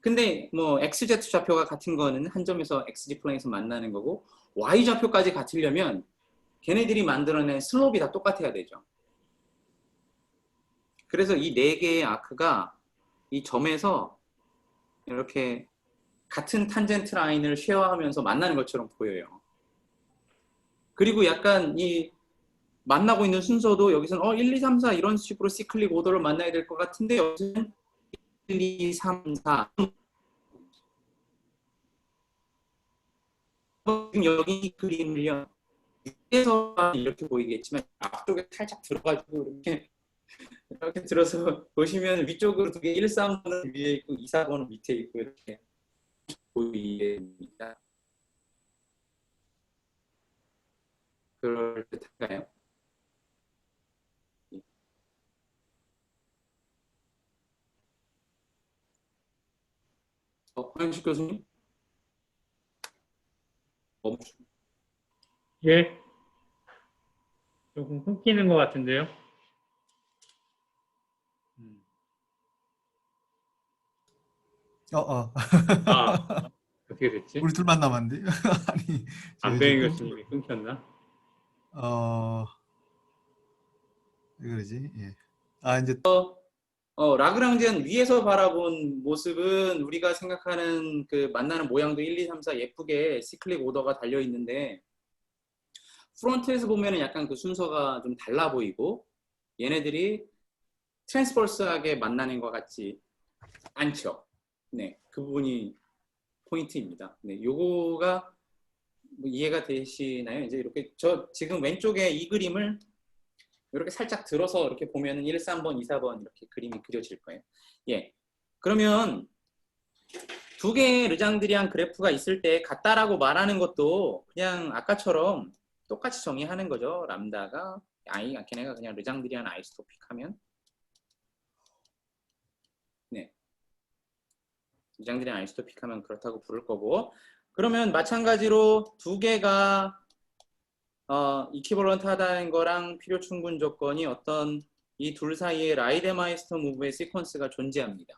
근데 뭐 XZ 좌표가 같은 거는 한 점에서 XG 플레인에서 만나는 거고 Y 좌표까지 같으려면 걔네들이 만들어낸 슬롭이 다 똑같아야 되죠. 그래서 이 4개의 아크가 이 점에서 이렇게 같은 탄젠트 라인을 쉐어하면서 만나는 것처럼 보여요. 그리고 약간 이 만나고 있는 순서도 여기서는 1, 2, 3, 4 이런 식으로 시클릭 오더를 만나야 될 것 같은데 여기서는 1, 2, 3, 4 지금 여기 이 그림을요. 위에서 이렇게 보이겠지만 앞쪽에 살짝 들어가지고 이렇게 들어서 보시면 위쪽으로 2개 1, 3번은 위에 있고 2, 4번은 밑에 있고 이렇게 보입니다. 그럴 듯한가요? 황현식 교수님? 예, 조금 끊기는 것 같은데요. 어떻게 됐지? 우리 둘만 남았는데. 아니, 안배인 교수님이 끊겼나? 왜 그러지? 예. 이제 라그랑지안 위에서 바라본 모습은 우리가 생각하는 그 만나는 모양도 1, 2, 3, 4 예쁘게 시클릭 오더가 달려 있는데 프론트에서 보면은 약간 그 순서가 좀 달라 보이고 얘네들이 트랜스버스하게 만나는 것 같지 않죠. 네, 그 부분이 포인트입니다. 네, 요거가 뭐 이해가 되시나요? 이제 이렇게 지금 왼쪽에 이 그림을 이렇게 살짝 들어서 이렇게 보면은 1, 3번, 2, 4번 이렇게 그림이 그려질 거예요. 예. 그러면 두 개의 르장드리안 그래프가 있을 때 같다라고 말하는 것도 그냥 아까처럼 똑같이 정의하는 거죠. 람다가 걔네가 그냥 르장드리안 아이소토픽 하면 네. 르장드리안 아이소토픽 하면 그렇다고 부를 거고 그러면 마찬가지로 두 개가 이퀴벌런트 하다는 거랑 필요 충분 조건이 어떤 이 둘 사이에 라이데마이스터 무브의 시퀀스가 존재합니다.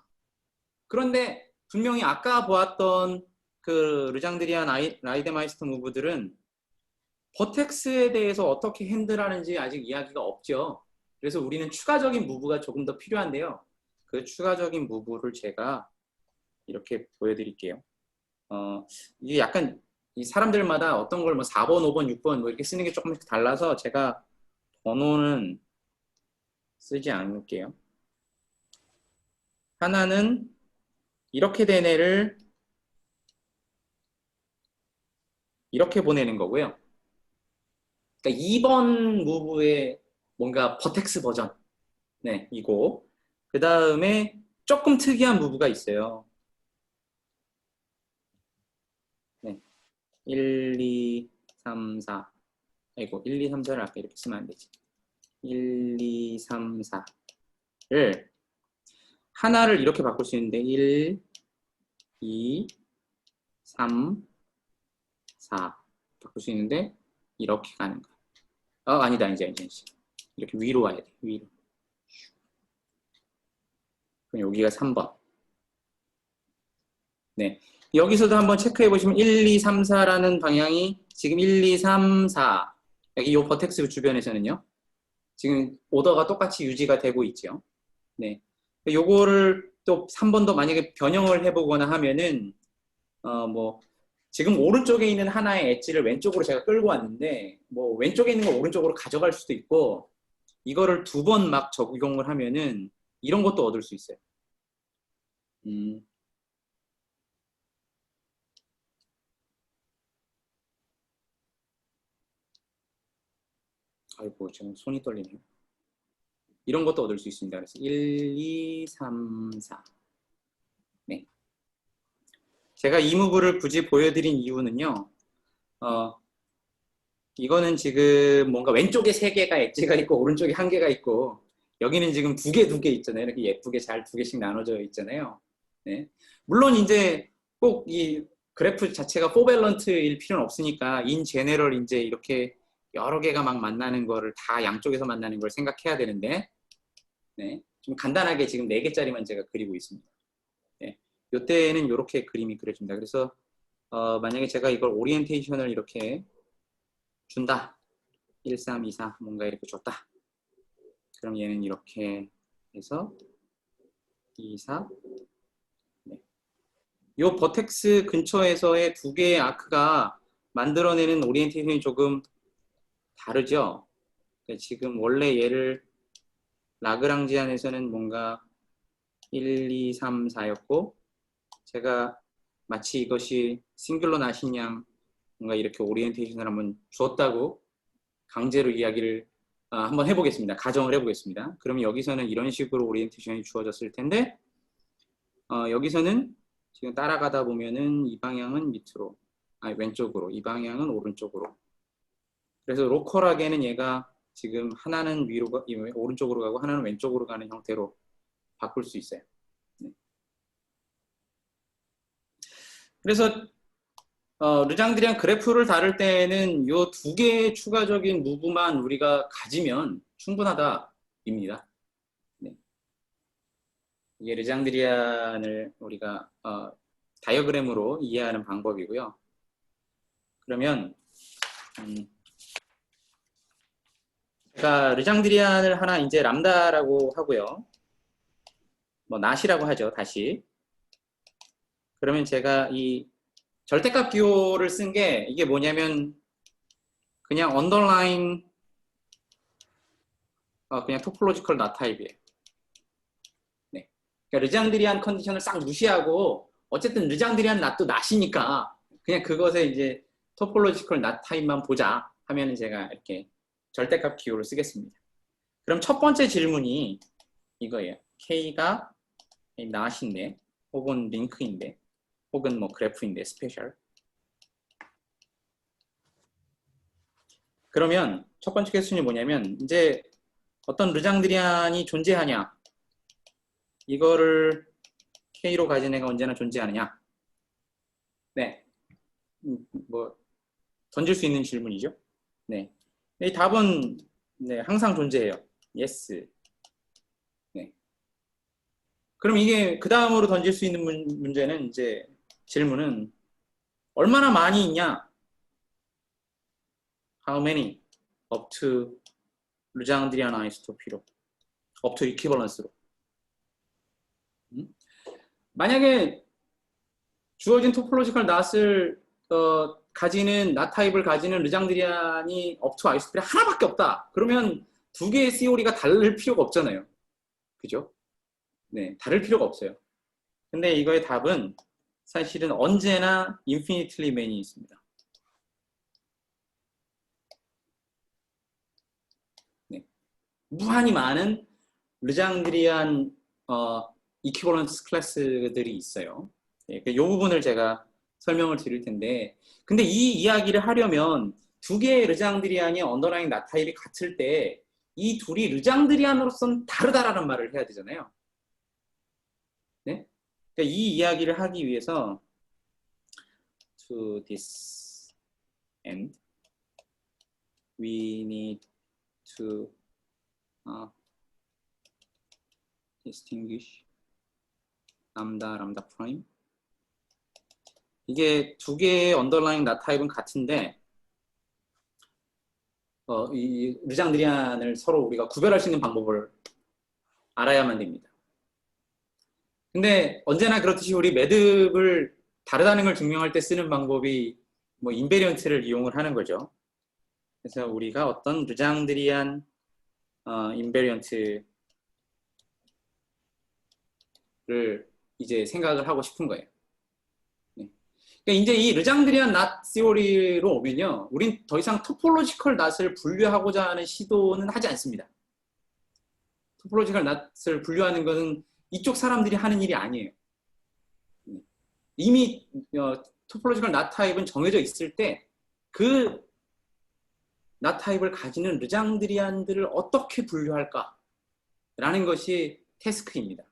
그런데 분명히 아까 보았던 그 르장드리안 라이데마이스터 무브들은 버텍스에 대해서 어떻게 핸들하는지 아직 이야기가 없죠. 그래서 우리는 추가적인 무브가 조금 더 필요한데요. 그 추가적인 무브를 제가 이렇게 보여드릴게요. 이게 약간 이 사람들마다 어떤 걸 뭐 4번, 5번, 6번 뭐 이렇게 쓰는 게 조금씩 달라서 제가 번호는 쓰지 않을게요. 하나는 이렇게 된 애를 이렇게 보내는 거고요. 그러니까 2번 무브의 뭔가 버텍스 버전. 네, 이거. 그 다음에 조금 특이한 무브가 있어요. 네. 1, 2, 3, 4. 아이고, 1, 2, 3, 4를 아까 이렇게 쓰면 안 되지. 1, 2, 3, 4를 하나를 이렇게 바꿀 수 있는데 1, 2, 3, 4 바꿀 수 있는데 이렇게 가는 거야. 아니다. 이제 이렇게 위로 와야 돼. 위로. 그럼 여기가 3번. 네. 여기서도 한번 체크해 보시면 1, 2, 3, 4라는 방향이 지금 1, 2, 3, 4 여기 이 버텍스 주변에서는요. 지금 오더가 똑같이 유지가 되고 있죠. 네. 요거를 또 3번 더 만약에 변형을 해보거나 하면은 뭐 지금 오른쪽에 있는 하나의 엣지를 왼쪽으로 제가 끌고 왔는데 뭐 왼쪽에 있는 거 오른쪽으로 가져갈 수도 있고 이거를 2번 막 적용을 하면은 이런 것도 얻을 수 있어요. 아이고 지금 손이 떨리네요. 이런 것도 얻을 수 있습니다. 그래서 1, 2, 3, 4. 네. 제가 이 무브를 굳이 보여드린 이유는요. 이거는 지금 뭔가 왼쪽에 3개가 엣지가 있고 오른쪽에 1개가 있고 여기는 지금 2개 있잖아요. 이렇게 예쁘게 잘 2개씩 나눠져 있잖아요. 네. 물론 이제 꼭 이 그래프 자체가 포밸런트일 필요는 없으니까 인 제네럴 이제 이렇게 여러 개가 막 만나는 거를 다 양쪽에서 만나는 걸 생각해야 되는데 네. 좀 간단하게 지금 4개짜리만 제가 그리고 있습니다. 네. 이때는 이렇게 그림이 그려집니다. 그래서 만약에 제가 이걸 오리엔테이션을 이렇게 준다. 1, 3, 2, 4 뭔가 이렇게 줬다. 그럼 얘는 이렇게 해서 2, 4 네. 요 버텍스 근처에서의 2개의 아크가 만들어내는 오리엔테이션이 조금 다르죠. 그러니까 지금 원래 얘를 라그랑지안에서는 뭔가 1, 2, 3, 4였고 제가 마치 이것이 싱귤러 낫인 양 뭔가 이렇게 오리엔테이션을 한번 주었다고 강제로 이야기를 한번 해보겠습니다. 가정을 해보겠습니다. 그러면 여기서는 이런 식으로 오리엔테이션이 주어졌을 텐데 여기서는 지금 따라가다 보면은 이 방향은 밑으로 왼쪽으로 이 방향은 오른쪽으로 그래서 로컬하게는 얘가 지금 하나는 위로 오른쪽으로 가고 하나는 왼쪽으로 가는 형태로 바꿀 수 있어요. 네. 그래서 르장드리안 그래프를 다룰 때는 이 2개의 추가적인 무브만 우리가 가지면 충분하다입니다. 네. 이게 르장드리안을 우리가 다이어그램으로 이해하는 방법이고요. 그러면 제가 르장드리안을 하나 이제 람다라고 하고요. 뭐 낫이라고 하죠. 다시. 그러면 제가 이 절대값 기호를 쓴 게 이게 뭐냐면 그냥 언더라인 그냥 토폴로지컬 낫 타입이에요. 네. 그러니까 르장드리안 컨디션을 싹 무시하고 어쨌든 르장드리안 낫도 낫이니까 그냥 그것에 이제 토폴로지컬 낫 타입만 보자 하면 제가 이렇게 절대값 기호를 쓰겠습니다. 그럼 첫 번째 질문이 이거예요. K가 낫인데 혹은 링크인데 혹은 뭐 그래프인데 스페셜. 그러면 첫 번째 퀘스천이 뭐냐면 이제 어떤 르장드리안이 존재하냐 이거를 K로 가진 애가 언제나 존재하느냐. 네, 뭐 던질 수 있는 질문이죠. 네, 이 답은 네, 항상 존재해요. yes. 네. 그럼 이게 그 다음으로 던질 수 있는 문제는 이제 질문은 얼마나 많이 있냐? How many up to 르장드리안 아이소토피로 up to equivalence로. 만약에 주어진 토폴로지컬 낫을 가지는 낫 타입을 가지는 르장드리안이 up to 아이소토피 하나밖에 없다. 그러면 2개의 CO리가 다를 필요가 없잖아요. 그죠? 네, 다를 필요가 없어요. 근데 이거의 답은 사실은 언제나 infinitely many 있습니다. 무한히 많은 르장드리안 이퀴벌런스 클래스들이 있어요. 이 부분을 제가 설명을 드릴 텐데, 근데 이 이야기를 하려면 두 개의 르장드리안이 언더라인 나타입이 같을 때 이 둘이 르장드리안으로서는 다르다라는 말을 해야 되잖아요. 네? 그러니까 이 이야기를 하기 위해서 to this end we need to distinguish 람다 프라임. 이게 두 개의 언더라인 나타입은 같은데 이 르장드리안을 서로 우리가 구별할 수 있는 방법을 알아야만 됩니다. 근데 언제나 그렇듯이 우리 매듭을 다르다는 걸 증명할 때 쓰는 방법이 뭐 인베리언트를 이용을 하는 거죠. 그래서 우리가 어떤 르장드리안 인베리언트를 이제 생각을 하고 싶은 거예요. 그러니까 이제 이 르장드리안 낫 시오리로 오면요, 우린 더 이상 토폴로지컬 낫을 분류하고자 하는 시도는 하지 않습니다. 토폴로지컬 낫을 분류하는 것은 이쪽 사람들이 하는 일이 아니에요. 이미 토폴로지컬 낫 타입은 정해져 있을 때 그 낫 타입을 가지는 르장드리안들을 어떻게 분류할까? 라는 것이 태스크입니다.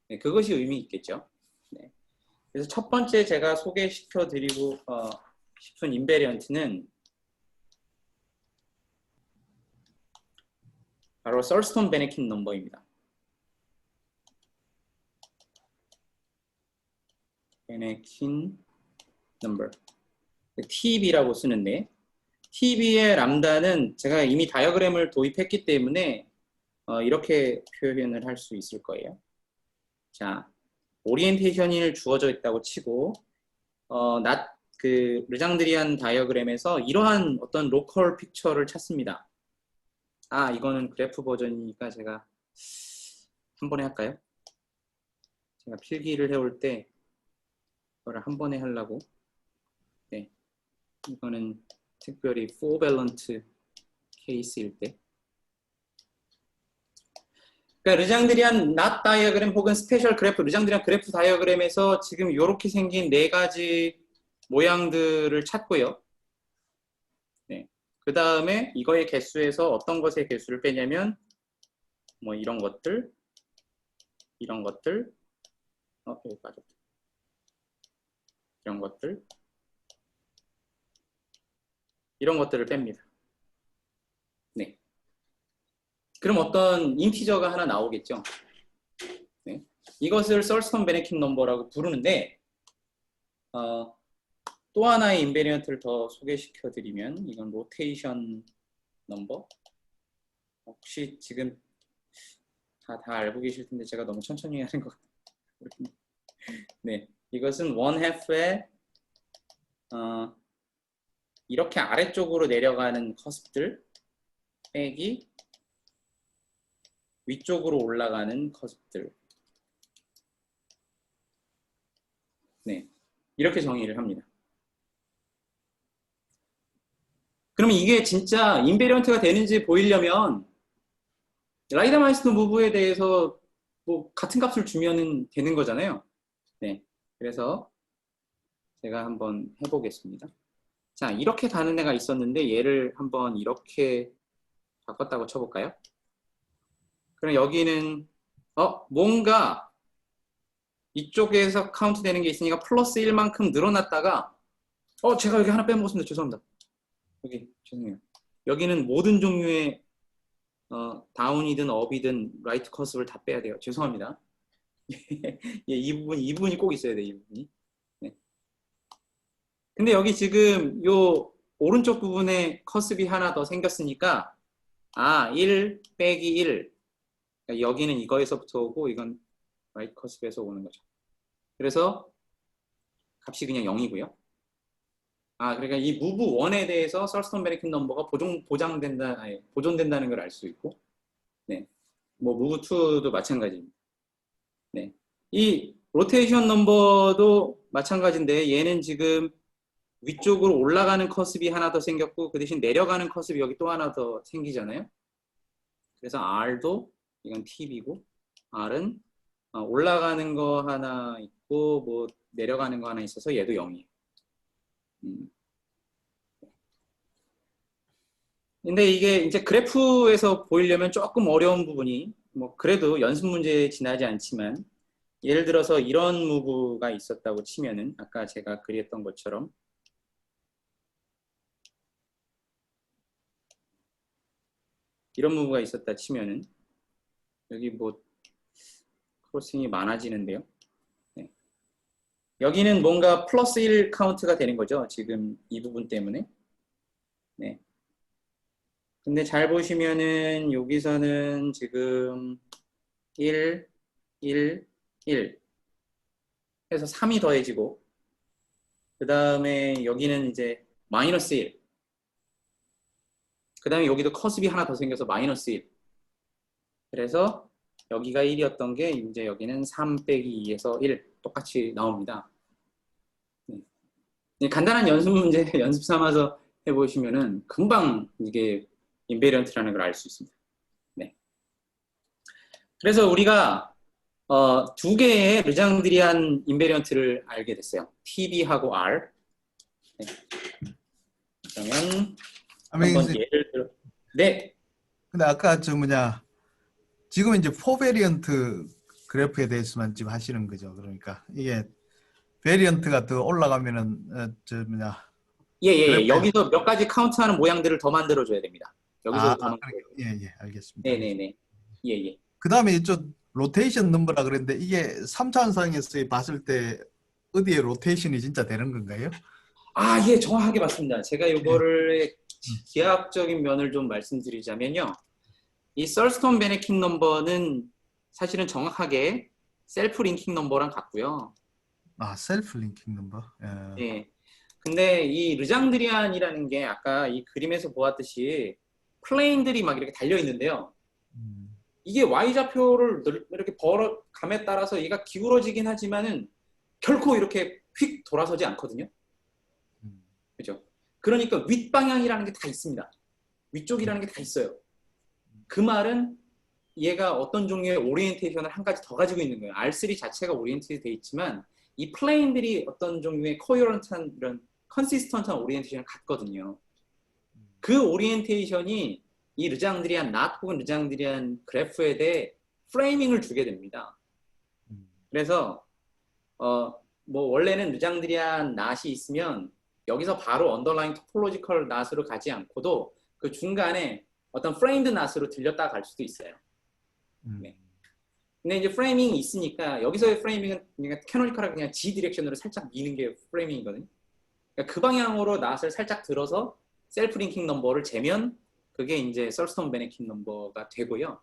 네, 그것이 의미 있겠죠. 네. 그래서 첫 번째 제가 소개시켜 드리고 싶은 인베리언트는 바로 썰스톤 베네킨 넘버입니다. 베네킨 넘버, TB라고 쓰는데, TB의 람다는 제가 이미 다이어그램을 도입했기 때문에 이렇게 표현을 할 수 있을 거예요. 자, 오리엔테이션이 주어져 있다고 치고 그 르장드리안 다이어그램에서 이러한 어떤 로컬 픽처를 찾습니다. 아, 이거는 그래프 버전이니까 제가 한 번에 할까요? 제가 필기를 해올 때 이거를 한 번에 하려고. 네, 이거는 특별히 포밸런트 케이스일 때. 그러니까 르장드리안 낫 다이어그램 혹은 스페셜 그래프, 르장드리안 그래프 다이어그램에서 지금 이렇게 생긴 네 가지 모양들을 찾고요. 네. 그 다음에 이거의 개수에서 어떤 것의 개수를 빼냐면 뭐 이런 것들, 여기 빠졌다. 이런 것들을 뺍니다. 네. 그럼 어떤 인티저가 하나 나오겠죠. 네. 이것을 썰스톤 베네킨 넘버라고 부르는데 또 하나의 인베리언트를 더 소개시켜 드리면 이건 로테이션 넘버. 혹시 지금 다 알고 계실 텐데 제가 너무 천천히 하는 것 같아요. 네, 이것은 원 해프에 이렇게 아래쪽으로 내려가는 커스프들 빼기 위쪽으로 올라가는 커스프들. 네, 이렇게 정의를 합니다. 그러면 이게 진짜 인베리언트가 되는지 보이려면 라이다마이스터 무브에 대해서 뭐 같은 값을 주면은 되는 거잖아요. 네, 그래서 제가 한번 해보겠습니다. 자, 이렇게 가는 애가 있었는데 얘를 한번 이렇게 바꿨다고 쳐볼까요? 그럼 여기는 뭔가 이쪽에서 카운트 되는 게 있으니까 플러스 1만큼 늘어났다가 제가 여기 하나 빼먹었습니다. 죄송합니다. 죄송해요. 여기는 모든 종류의 다운이든 업이든 라이트 커스를 다 빼야 돼요. 죄송합니다. 예, 이 부분이 꼭 있어야 돼요. 이 부분이. 네. 근데 여기 지금 요 오른쪽 부분에 커스비 하나 더 생겼으니까 1 빼기 1. 그러니까 여기는 이거에서부터 오고 이건 라이트 커스비에서 오는 거죠. 그래서 값이 그냥 0이고요. 그러니까 이 무브 1에 대해서 썰스톤 베네킨 넘버가 보존된다는 걸 알 수 있고, 네, 뭐 무브 2도 마찬가지입니다. 네, 이 로테이션 넘버도 마찬가지인데 얘는 지금 위쪽으로 올라가는 커스비 하나 더 생겼고 그 대신 내려가는 커스비 여기 또 하나 더 생기잖아요. 그래서 R도 이건 TB고 R은 올라가는 거 하나 있고 뭐 내려가는 거 하나 있어서 얘도 0이에요. 근데 이게 이제 그래프에서 보이려면 조금 어려운 부분이 뭐 그래도 연습 문제에 지나지 않지만 예를 들어서 이런 무브가 있었다고 치면은 아까 제가 그렸던 것처럼 이런 무브가 있었다 치면은 여기 뭐 크로싱이 많아지는데요. 네. 여기는 뭔가 플러스 1 카운트가 되는 거죠. 지금 이 부분 때문에. 네. 근데 잘 보시면은 여기서는 지금 1, 1, 1 해서 3이 더해지고 그 다음에 여기는 이제 마이너스 1 그 다음에 여기도 커습이 하나 더 생겨서 마이너스 1 그래서 여기가 1이었던 게 이제 여기는 3 빼기 2에서 1 똑같이 나옵니다. 네. 간단한 연습 문제 연습 삼아서 해보시면은 금방 이게 인베리언트라는 걸 알 수 있습니다. 네. 그래서 우리가 두 개의 르장드리안 인베리언트를 알게 됐어요. TB하고 R. 네. 그러면 한번 예를 들어. 네. 근데 아까 저 뭐냐 지금 이제 포베리언트 그래프에 대해서만 지금 하시는 거죠. 그러니까 이게 베리언트가 더 올라가면은 저 뭐냐 예. 여기서 몇 가지 카운트하는 모양들을 더 만들어줘야 됩니다. 여기서 더 예, 알겠습니다. 네네네. 예. 그 다음에 이쪽 로테이션 넘버라 그랬는데 이게 3차원상에서 봤을 때 어디에 로테이션이 진짜 되는 건가요? 예, 정확하게 맞습니다. 제가 이거를 기하학적인 면을 좀 말씀드리자면요. 이 썰스톤 베네킨 넘버는 사실은 정확하게 셀프 링킹 넘버랑 같고요. 셀프 링킹 넘버. 네. 근데 이 르장드리안이라는 게 아까 이 그림에서 보았듯이 플레인들이 막 이렇게 달려 있는데요. 이게 Y좌표를 이렇게 감에 따라서 얘가 기울어지긴 하지만은 결코 이렇게 휙 돌아서지 않거든요. 그죠? 그러니까 윗방향이라는 게 다 있습니다. 위쪽이라는 게 다 있어요. 그 말은 얘가 어떤 종류의 오리엔테이션을 한 가지 더 가지고 있는 거예요. R3 자체가 오리엔테이션 돼 있지만 이 플레인들이 어떤 종류의 코어런트한 이런 컨시스턴트한 오리엔테이션을 갖거든요. 그 오리엔테이션이 이 르장드리안 낫 혹은 르장드리안 그래프에 대해 프레이밍을 주게 됩니다. 그래서 뭐 원래는 르장드리안 낫이 있으면 여기서 바로 언더라인 토폴로지컬 낫으로 가지 않고도 그 중간에 어떤 프레임드 낫으로 들렸다 갈 수도 있어요. 네. 근데 이제 프레이밍이 있으니까 여기서의 프레이밍은 그냥 캐노니컬하게 그냥 G 디렉션으로 살짝 미는 게 프레이밍이거든요. 그러니까 그 방향으로 낫을 살짝 들어서 셀프 링킹 넘버를 재면 그게 이제 썰스톤 베네킨 넘버가 되고요.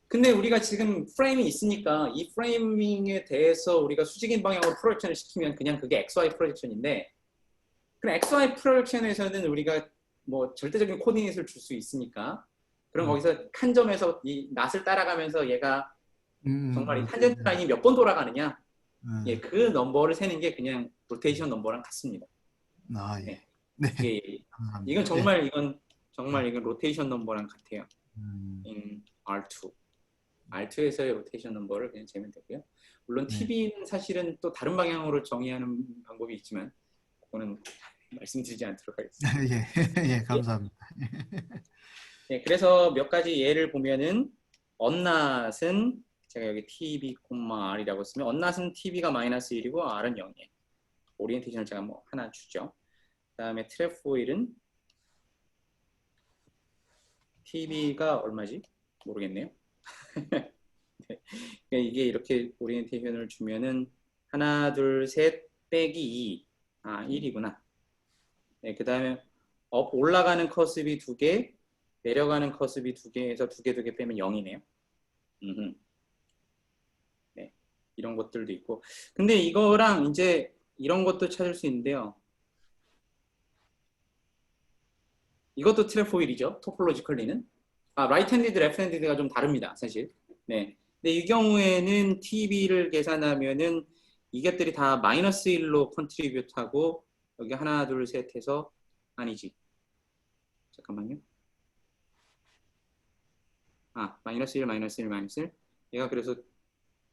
근데 우리가 지금 프레임이 있으니까 이 프레이밍에 대해서 우리가 수직인 방향으로 프로젝션을 시키면 그냥 그게 XY 프로젝션인데 그럼 XY 프로젝션에서는 우리가 뭐 절대적인 코디네이트를 줄 수 있으니까 그럼 거기서 한 점에서 이 낫을 따라가면서 얘가 정말 이 탄젠트 라인이 몇 번 돌아가느냐 예, 그 넘버를 세는 게 그냥 로테이션 넘버랑 같습니다. 예. 네. 예. 이건 정말 이건 로테이션 넘버랑 같아요. R2. R2에서의 로테이션 넘버를 그냥 재면 되고요. 물론 TB는 사실은 또 다른 방향으로 정의하는 방법이 있지만 그거는 말씀드리지 않도록 하겠습니다. 예, 감사합니다. 네, 그래서 몇 가지 예를 보면은 언낫은 제가 여기 TB, R이라고 쓰면 언낫은 TB가 마이너스 1이고 R은 0이에요. 오리엔테이션을 제가 뭐 하나 주죠. 그 다음에 트레포일은 TB가 얼마지? 모르겠네요. 네. 이게 이렇게 오리엔테이션을 주면은 하나, 둘, 셋 빼기 2. 1이구나. 네, 그 다음에 올라가는 커습이 2개, 내려가는 커습이 2개에서 2개 빼면 0이네요. 네, 이런 것들도 있고. 근데 이거랑 이제 이런 것도 찾을 수 있는데요. 이것도 트레포일이죠. 토폴로지컬리는. 라이트 핸디드, 레프트 핸디드가 좀 다릅니다. 사실. 네. 근데 이 경우에는 TB를 계산하면은 이것들이 다 마이너스 1로 컨트리뷰트하고 여기 하나, 둘, 셋 해서 아니지. 잠깐만요. 마이너스 1, 마이너스 1, 마이너스 1. 얘가 그래서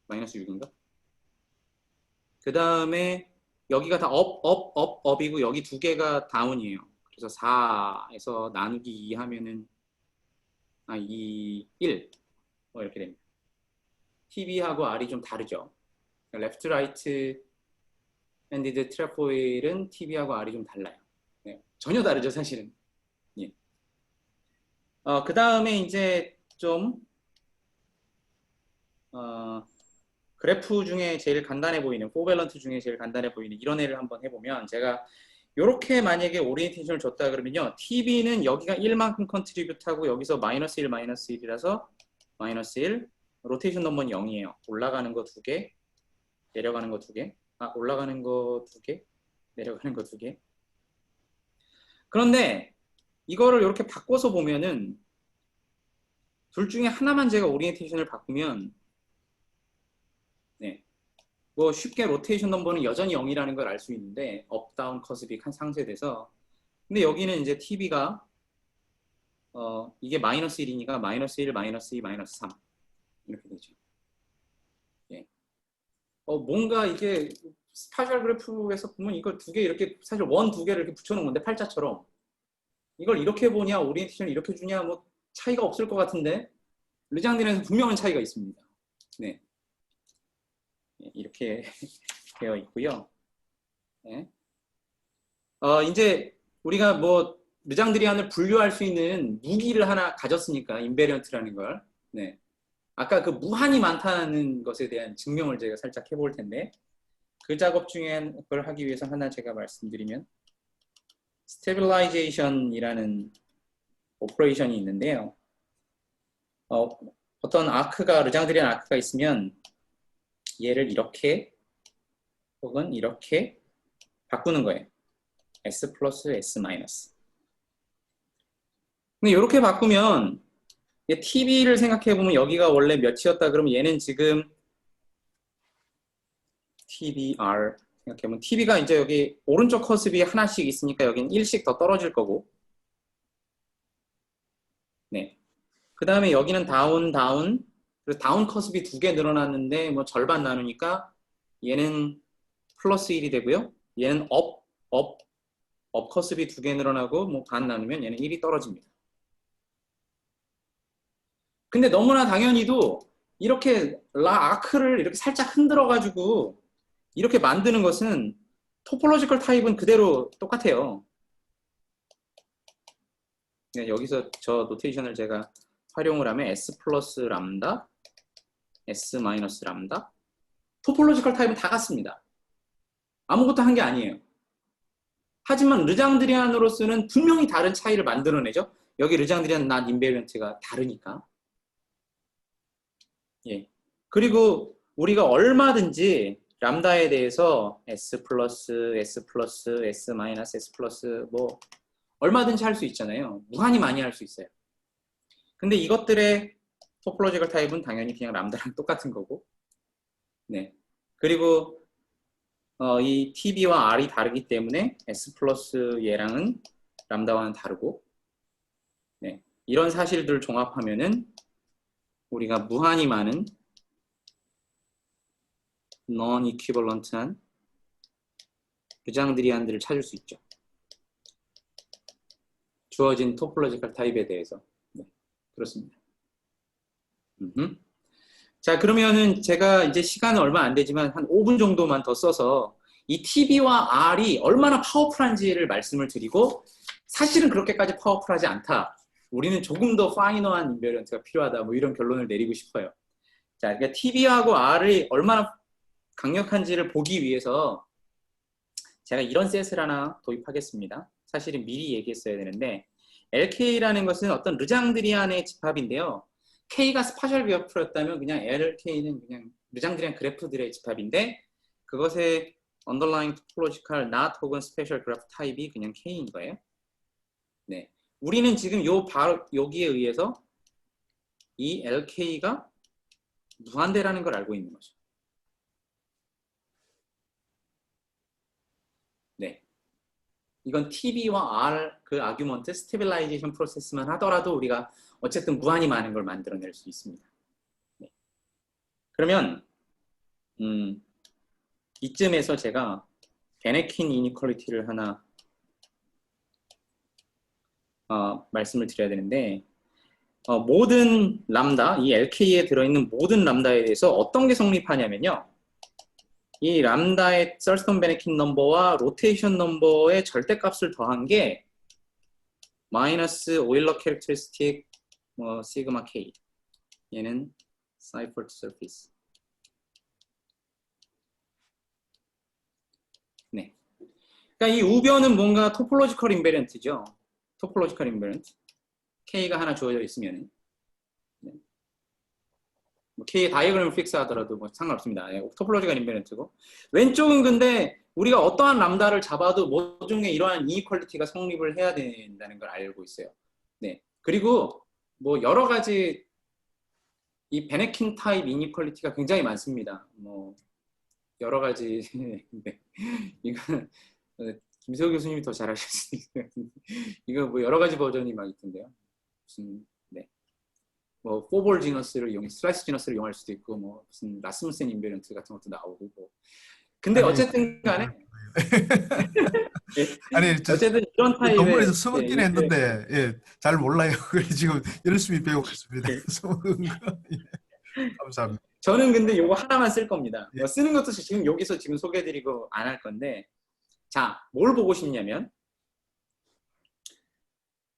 마이너스 6인가? 그 다음에 여기가 다 업이고 여기 두 개가 다운이에요. 그래서 4에서 나누기 2 하면은 2, 1 뭐 이렇게 됩니다. TB하고 R이 좀 다르죠. 레프트 라이트 핸디드 트래포일은 TB하고 R이 좀 달라요. 네, 전혀 다르죠 사실은. 예. 그 다음에 이제 좀 그래프 중에 제일 간단해 보이는 포밸런트 중에 제일 간단해 보이는 이런 애를 한번 해보면 제가 이렇게 만약에 오리엔테이션을 줬다 그러면요. TB는 여기가 1만큼 컨트리뷰트하고 여기서 마이너스 1, 마이너스 1이라서 마이너스 1 로테이션 넘버는 0이에요. 올라가는 거 2개 내려가는 거 2개 올라가는 거 2개 내려가는 거 2개 그런데 이거를 이렇게 바꿔서 보면은 둘 중에 하나만 제가 오리엔테이션을 바꾸면 네, 뭐 쉽게 로테이션 넘버는 여전히 0이라는 걸 알 수 있는데 업, 다운 커스비 상쇄돼서 근데 여기는 이제 TB가 이게 마이너스 1이니까 마이너스 1, 마이너스 2, 마이너스 3 이렇게 되죠. 예. 뭔가 이게 스파셜 그래프에서 보면 이걸 두 개 이렇게 사실 원 두 개를 이렇게 붙여놓은 건데 팔자처럼 이걸 이렇게 보냐 오리엔테이션을 이렇게 주냐 뭐 차이가 없을 것 같은데 르장딘에서 분명한 차이가 있습니다. 네. 이렇게 되어 있고요. 네. 이제 우리가 뭐 르장드리안을 분류할 수 있는 무기를 하나 가졌으니까 인베리언트라는 걸. 네. 아까 그 무한히 많다는 것에 대한 증명을 제가 살짝 해볼 텐데 그 작업 중에 그걸 하기 위해서 하나 제가 말씀드리면 스테빌라이제이션이라는 오퍼레이션이 있는데요. 어떤 아크가 르장드리안 아크가 있으면 얘를 이렇게 혹은 이렇게 바꾸는 거예요. S 플러스 S 마이너스. 근데 이렇게 바꾸면 TB를 생각해보면 여기가 원래 몇이었다 그러면 얘는 지금 TBR 생각해보면 TB가 이제 여기 오른쪽 커스비 하나씩 있으니까 여기는 1씩 더 떨어질 거고 네. 그 다음에 여기는 다운 그래서 다운 커스비 2개 늘어났는데 뭐 절반 나누니까 얘는 플러스 1이 되고요. 얘는 업 커스비 2개 늘어나고 뭐 반 나누면 얘는 1이 떨어집니다. 근데 너무나 당연히도 이렇게 아크를 이렇게 살짝 흔들어 가지고 이렇게 만드는 것은 토폴로지컬 타입은 그대로 똑같아요. 네, 여기서 저 노테이션을 제가 활용을 하면 S 플러스 람다 S 마이너스 람다 토폴로지컬 타입은 다 같습니다. 아무것도 한 게 아니에요. 하지만 르장드리안으로서는 분명히 다른 차이를 만들어내죠. 여기 르장드리안 not 인베리언트가 다르니까. 예. 그리고 우리가 얼마든지 람다에 대해서 S 플러스, S 플러스, S 마이너스, S 플러스 뭐 얼마든지 할 수 있잖아요. 무한히 많이 할 수 있어요. 근데 이것들의 토폴로지컬 타입은 당연히 그냥 람다랑 똑같은 거고. 네. 그리고 이 TB와 R이 다르기 때문에 S 플러스 얘랑은 람다와는 다르고. 네. 이런 사실들을 종합하면은 우리가 무한히 많은 non-equivalent한 르장드리안들을 찾을 수 있죠. 주어진 토폴로지컬 타입에 대해서. 네, 그렇습니다. 자, 그러면은 제가 이제 시간은 얼마 안 되지만 한 5분 정도만 더 써서 이 TB와 R이 얼마나 파워풀한지를 말씀을 드리고 사실은 그렇게까지 파워풀하지 않다. 우리는 조금 더 파이너한 인베리언트가 필요하다. 뭐 이런 결론을 내리고 싶어요. 자, 그러니까 TB하고 R이 얼마나 강력한지를 보기 위해서 제가 이런 셋을 하나 도입하겠습니다. 사실은 미리 얘기했어야 되는데 LK라는 것은 어떤 르장드리안의 집합인데요. K가 스파셜 그래프였다면 그냥 LK는 그냥 르장드리안 그래프들의 집합인데 그것의 underlying topological not 혹은 special graph 타입이 그냥 K인 거예요. 네, 우리는 지금 바로 여기에 의해서 이 LK가 무한대라는 걸 알고 있는 거죠. 네, 이건 TB와 R 그 아규먼트 스테빌라이제이션 프로세스만 하더라도 우리가 어쨌든 무한히 많은 걸 만들어낼 수 있습니다. 네. 그러면 이쯤에서 제가 베네킨 이니퀄리티를 하나 말씀을 드려야 되는데 모든 람다, 이 LK에 들어있는 모든 람다에 대해서 어떤 게 성립하냐면요. 이 람다의 썰스턴 베네킨 넘버와 로테이션 넘버의 절대값을 더한 게 마이너스 오일러 캐릭터리스틱 시그마 K. 얘는 사이퍼트 서피스. 네. 그러니까 이 우변은 뭔가 토폴로지컬 인베리언트죠. 토폴로지컬 인베리언트. K가 하나 주어져 있으면 네. K의 다이어그램을 픽스 하더라도 뭐 상관없습니다. 네. 토폴로지컬 인베리언트고 왼쪽은 근데 우리가 어떠한 람다를 잡아도 모종의 이러한 이니퀄리티가 성립을 해야 된다는 걸 알고 있어요. 네. 그리고 뭐 여러 가지 이 베네킨 타입 이니퀄리티가 굉장히 많습니다. 뭐 여러 가지 네. 이건 김세호 교수님이 더 잘 아실 수 있어요. 이거 뭐 여러 가지 버전이 막 있던데요. 무슨 네. 뭐 포볼 지너스를 슬라이스 지너스를 이용할 수도 있고 뭐 무슨 라스무센 인베리언트 같은 것도 나오고 뭐. 근데 어쨌든 간에 아니 어쨌든 이런 타입의 동물에서 써먹긴 예, 했는데 예, 잘 몰라요. 그래서 지금 열심히 배우고 있습니다. 써먹은 거. 예. 감사합니다. 저는 근데 이거 하나만 쓸 겁니다. 뭐 쓰는 것도 지금 여기서 지금 소개해드리고 안 할 건데 자, 뭘 보고 싶냐면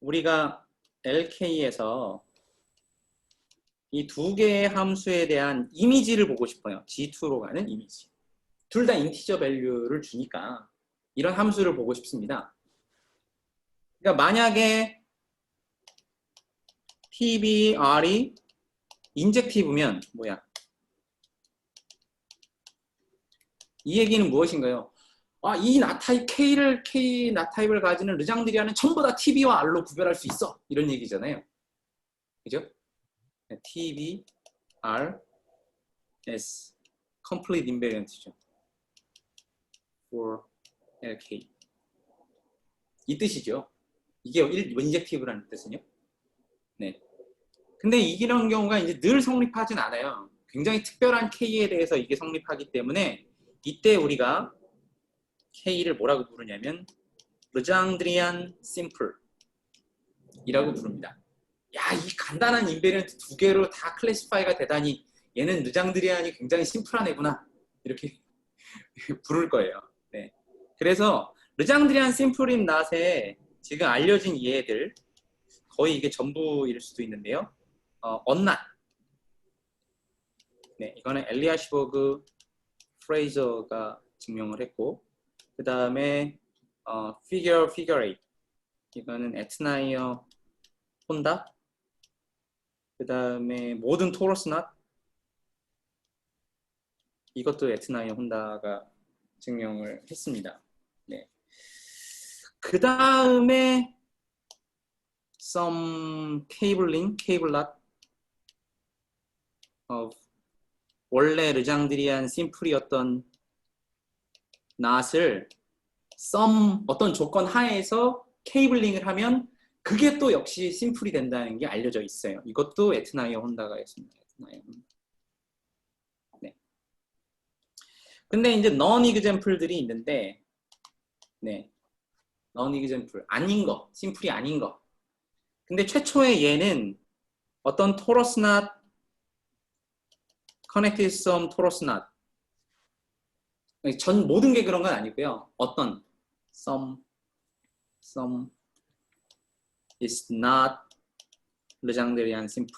우리가 LK에서 이 두 개의 함수에 대한 이미지를 보고 싶어요. G2로 가는 이미지. 둘 다 인티저 밸류를 주니까 이런 함수를 보고 싶습니다. 그러니까 만약에 PBR이 인젝티브면 뭐야? 이 얘기는 무엇인가요? 이 나타입 K 나타입을 가지는 르장드리아는 전부 다 TB와 R로 구별할 수 있어. 이런 얘기잖아요. 그죠? TB, R, S, complete invariant죠. for LK. 이 뜻이죠. 이게 인젝티브라는 뜻은요. 네. 근데 이런 경우가 이제 늘 성립하진 않아요. 굉장히 특별한 K에 대해서 이게 성립하기 때문에 이때 우리가 K를 뭐라고 부르냐면 르장드리안 심플 이라고 부릅니다. 야, 이 간단한 인베리언트 두 개로 다 클래시파이가 되다니 얘는 르장드리안이 굉장히 심플한 애구나 이렇게 부를 거예요. 네. 그래서 르장드리안 심플인 낫에 지금 알려진 얘들 거의 이게 전부일 수도 있는데요. 언낫. 네, 이거는 엘리아시버그 프레이저가 증명을 했고 그 다음에 figure 8 이거는 에트나이어 혼다 그 다음에 모든 토러스 낫 이것도 에트나이어 혼다가 증명을 했습니다. 네. 그 다음에 some cabling, cable knot 원래 르장드리안 심플이었던 낫을 some 어떤 조건 하에서 케이블링을 하면 그게 또 역시 심플이 된다는 게 알려져 있어요. 이것도 에트나이어 혼다가 했습니다. 에트나이어 혼다. 네. 근데 이제 non example들이 있는데, 네, non example 아닌 거, 심플이 아닌 거. 근데 최초의 얘는 어떤 토러스 낫, connected sum 토러스 낫. 전 모든 게 그런 건 아니고요. 어떤 some is not 르장드리안 심플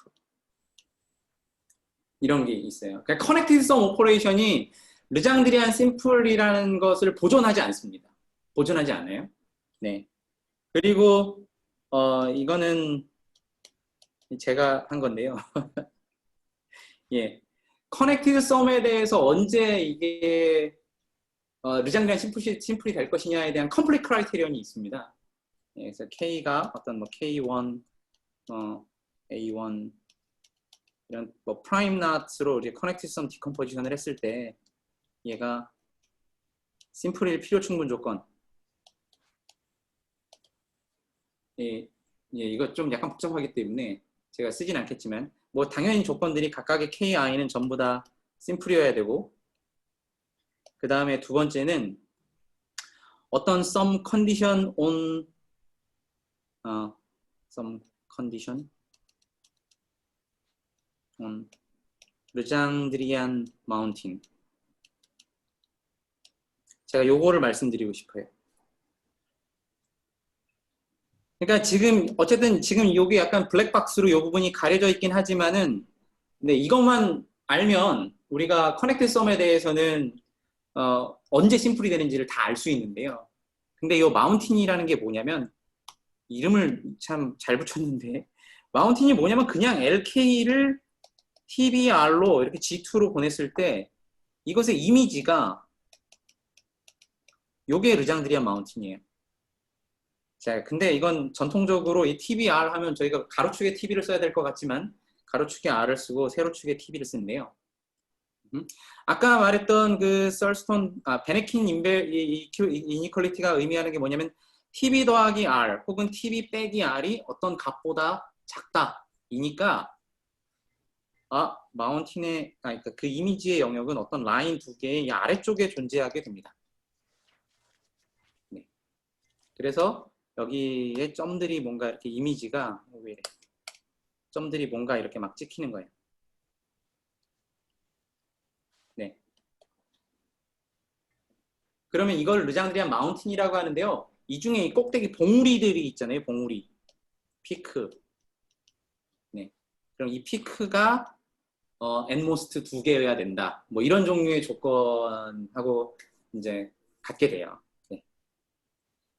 이런 게 있어요. 그러니까 connected sum 오퍼레이션이 르장드리안 심플이라는 것을 보존하지 않습니다. 보존하지 않아요. 네. 그리고 이거는 제가 한 건데요. 예. 커넥티드 썸에 대해서 언제 이게 르장드리안 심플이 될 것이냐에 대한 컴플릿 크라이테리언이 있습니다. 예, 그래서 K가 어떤 뭐 K1, A1 이런 뭐 프라임 낫으로 이제 커넥티드 썸 디컴포지션을 했을 때 얘가 심플일 필요 충분 조건 예, 이거 좀 약간 복잡하기 때문에 제가 쓰진 않겠지만 뭐 당연히 조건들이 각각의 KI는 전부 다 심플이어야 되고 그 다음에 두 번째는 어떤 some condition on some condition on 르장드리안 마운틴 제가 요거를 말씀드리고 싶어요. 그러니까 지금 어쨌든 지금 여기 약간 블랙박스로 이 부분이 가려져 있긴 하지만은 네, 이것만 알면 우리가 커넥트 썸에 대해서는 언제 심플이 되는지를 다 알 수 있는데요. 근데 이 마운틴이라는 게 뭐냐면 이름을 참 잘 붙였는데 마운틴이 뭐냐면 그냥 LK를 TBR로 이렇게 G2로 보냈을 때 이것의 이미지가 요게 르장드리안 마운틴이에요. 자, 근데 이건 전통적으로 이 TBR 하면 저희가 가로축에 TB를 써야 될 것 같지만 가로축에 R을 쓰고 세로축에 TB를 쓰는데요. 아까 말했던 그 썰스톤, 베네킨 이니퀄리티가 의미하는 게 뭐냐면 TB 더하기 R 혹은 TB 빼기 R이 어떤 값보다 작다. 이니까 마운틴의 그러니까 그 이미지의 영역은 어떤 라인 두 개의 이 아래쪽에 존재하게 됩니다. 네. 그래서 여기에 점들이 뭔가 이렇게 이미지가 왜 이래? 점들이 뭔가 이렇게 막 찍히는 거예요. 네. 그러면 이걸 르장드리안 마운틴이라고 하는데요. 이 중에 이 꼭대기 봉우리들이 있잖아요. 봉우리. 피크. 네. 그럼 이 피크가 엔모스트 두 개여야 된다. 뭐 이런 종류의 조건하고 이제 같게 돼요. 네.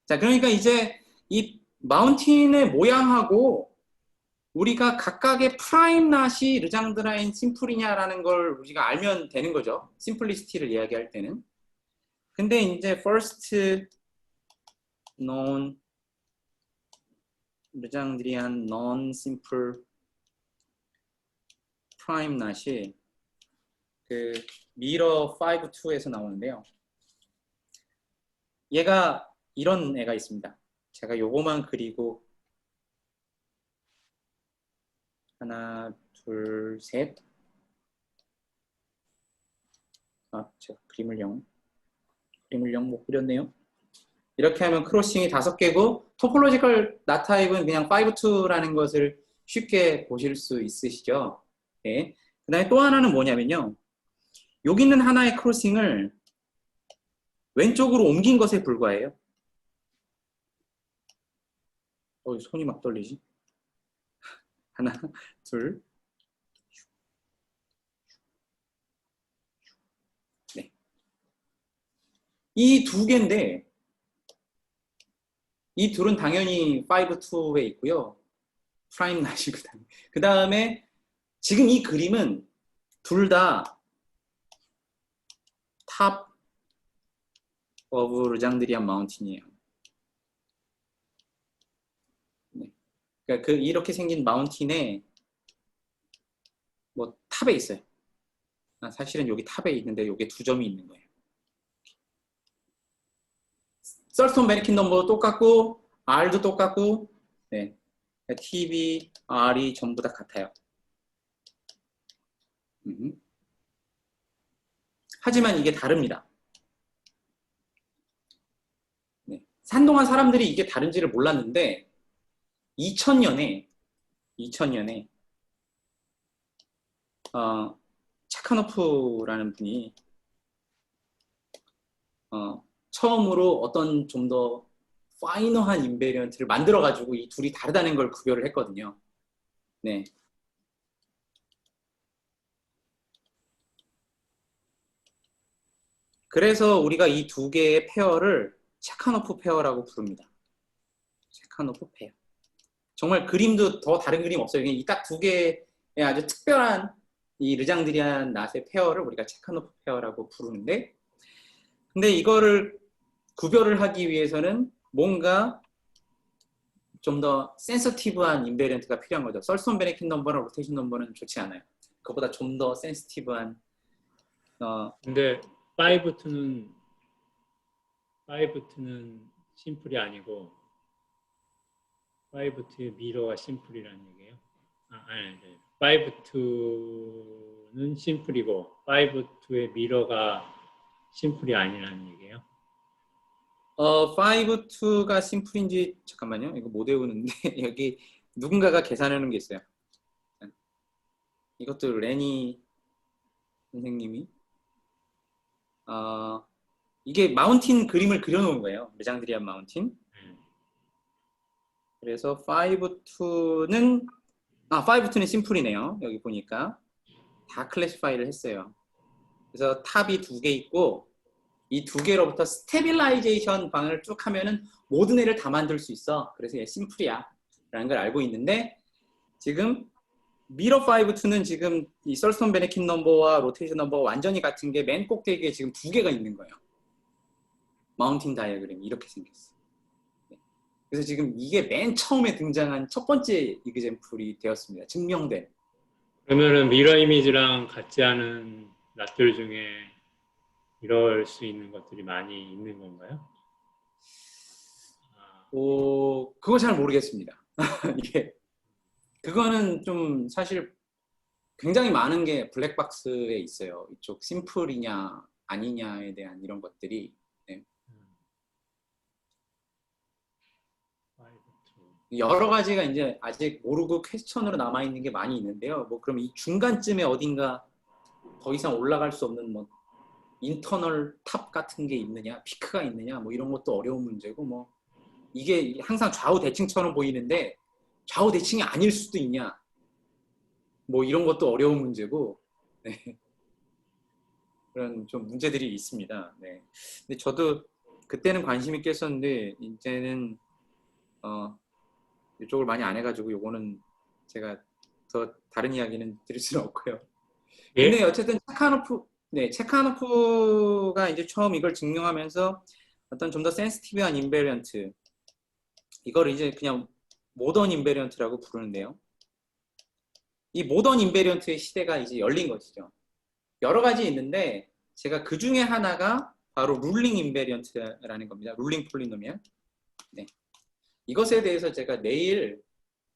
자, 그러니까 이제 이 마운틴의 모양하고 우리가 각각의 프라임 낫이 르장드라인 심플이냐라는 걸 우리가 알면 되는 거죠. 심플리시티를 이야기할 때는. 근데 이제 first known 르장드리안 non-simple prime 낫이 그 미러 5.2에서 나오는데요. 얘가 이런 애가 있습니다. 제가 요거만 그리고 하나, 둘, 셋. 제가 그림을 영 못 그렸네요. 이렇게 하면 크로싱이 5개고 토폴로지컬 낫타입은 그냥 5.2라는 것을 쉽게 보실 수 있으시죠. 네. 그 다음에 또 하나는 뭐냐면요. 여기 있는 하나의 크로싱을 왼쪽으로 옮긴 것에 불과해요. 손이 막 떨리지? 하나, 둘. 네. 이 두 개인데 이 둘은 당연히 5.2에 있고요. 프라임 낫이거든요. 그 다음에 지금 이 그림은 둘 다 탑 오브 르장드리안 마운틴이에요. 네. 그러니까 이렇게 생긴 마운틴에 뭐 탑에 있어요. 사실은 여기 탑에 있는데 여기 두 점이 있는 거예요. 썰스톤 베네킨 넘버도 똑같고 R도 똑같고 네. TB, R이 전부 다 같아요. 하지만 이게 다릅니다. 네. 한동안 사람들이 이게 다른지를 몰랐는데 2000년에 차카노프라는 분이 처음으로 어떤 좀 더 파이너한 인베리언트를 만들어가지고 이 둘이 다르다는 걸 구별을 했거든요. 네. 그래서 우리가 이 두 개의 페어를 차카노프 페어라고 부릅니다. 차카노프 페어. 정말 그림도 더 다른 그림 없어요. 이 딱 두 개의 아주 특별한 이 르장드리안 낫의 페어를 우리가 차카노프 페어라고 부르는데 근데 이거를 구별을 하기 위해서는 뭔가 좀 더 센서티브한 인베리언트가 필요한 거죠. 썰스톤 베네킨 넘버나 로테이션 넘버는 좋지 않아요. 그보다 좀 더 센시티브한 근데 5-2는 심플이 아니고 5-2의 미러가 심플이라는 얘기예요? 아니. 5-2는 심플이고 5-2의 미러가 심플이 아니라는 얘기예요? 5-2가 심플인지 잠깐만요. 이거 못 외우는데 여기 누군가가 계산하는 게 있어요. 이것도 레니 선생님이 이게 마운틴 그림을 그려놓은 거예요. 메장드리안 마운틴. 그래서 5-2는 5-2는 심플이네요. 여기 보니까 다 클래시파이를 했어요. 그래서 탑이 2개 있고 이 2개로부터 스테빌라이제이션 방을 쭉 하면은 모든 애를 다 만들 수 있어. 그래서 얘 심플이야 라는 걸 알고 있는데 지금 미러 5-2는 지금 이 썰스톤 베네킨 넘버와 로테이션 넘버가 완전히 같은 게 맨 꼭대기에 지금 2개가 있는 거예요. 마운틴 다이어그램이 이렇게 생겼어. 그래서 지금 이게 맨 처음에 등장한 첫 번째 이그젬플이 되었습니다. 증명된. 그러면은 미러 이미지랑 같지 않은 낫들 중에 이럴 수 있는 것들이 많이 있는 건가요? 그거 잘 모르겠습니다. 이게 그거는 좀 사실 굉장히 많은 게 블랙박스에 있어요. 이쪽 심플이냐 아니냐에 대한 이런 것들이 여러 가지가 이제 아직 모르고 퀘스천으로 남아 있는 게 많이 있는데요. 뭐 그럼 이 중간쯤에 어딘가 더 이상 올라갈 수 없는 뭐 인터널 탑 같은 게 있느냐, 피크가 있느냐, 뭐 이런 것도 어려운 문제고 뭐 이게 항상 좌우 대칭처럼 보이는데 좌우 대칭이 아닐 수도 있냐, 뭐 이런 것도 어려운 문제고 네. 그런 좀 문제들이 있습니다. 네. 근데 저도 그때는 관심 있게 했었는데 이제는 이쪽을 많이 안 해가지고 요거는 제가 더 다른 이야기는 드릴 수는 없고요. 예? 근데 어쨌든 체카노프가 이제 처음 이걸 증명하면서 어떤 좀 더 센시티브한 인베리언트 이걸 이제 그냥 모던 인베리언트라고 부르는데요. 이 모던 인베리언트의 시대가 이제 열린 것이죠. 여러 가지 있는데 제가 그 중에 하나가 바로 룰링 인베리언트라는 겁니다. 룰링 폴리노미얼. 네. 이것에 대해서 제가 내일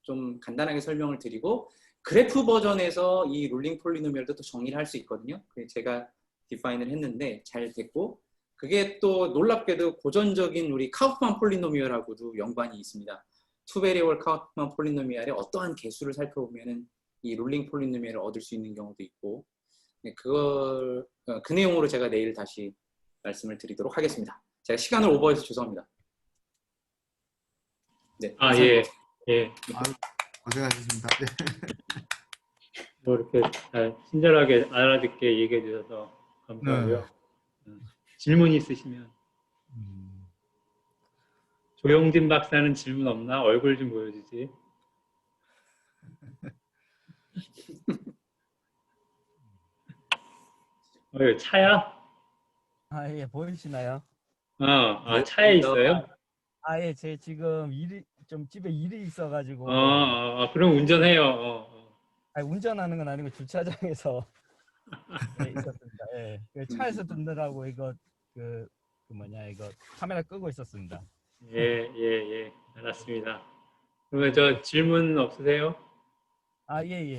좀 간단하게 설명을 드리고 그래프 버전에서 이 룰링 폴리노미얼도 또 정의를 할 수 있거든요. 제가 디파인을 했는데 잘 됐고 그게 또 놀랍게도 고전적인 우리 카우프만 폴리노미얼하고도 연관이 있습니다. 투베리얼 카우프만 폴리노미얼의 어떠한 개수를 살펴보면은 이 룰링 폴리노미얼을 얻을 수 있는 경우도 있고 네, 그 내용으로 제가 내일 다시 말씀을 드리도록 하겠습니다. 제가 시간을 오버해서 죄송합니다. 네, 예. 고생하셨습니다. 네. 뭐 이렇게 잘 친절하게 알아듣게 얘기해 주셔서 감사하고요. 질문 있으시면 조용진 박사는 질문 없나? 얼굴 좀 보여주지. 차야? 예, 보이시나요? 차에 있어요? 예, 제 지금 집에 일이 있어가지고. 그럼 운전해요. 운전하는 건 아니고 주차장에서 있었습니다. 예, 차에서 듣느라고 이거 이거 카메라 끄고 있었습니다. 예, 알았습니다. 그러면 저 질문 없으세요? 예.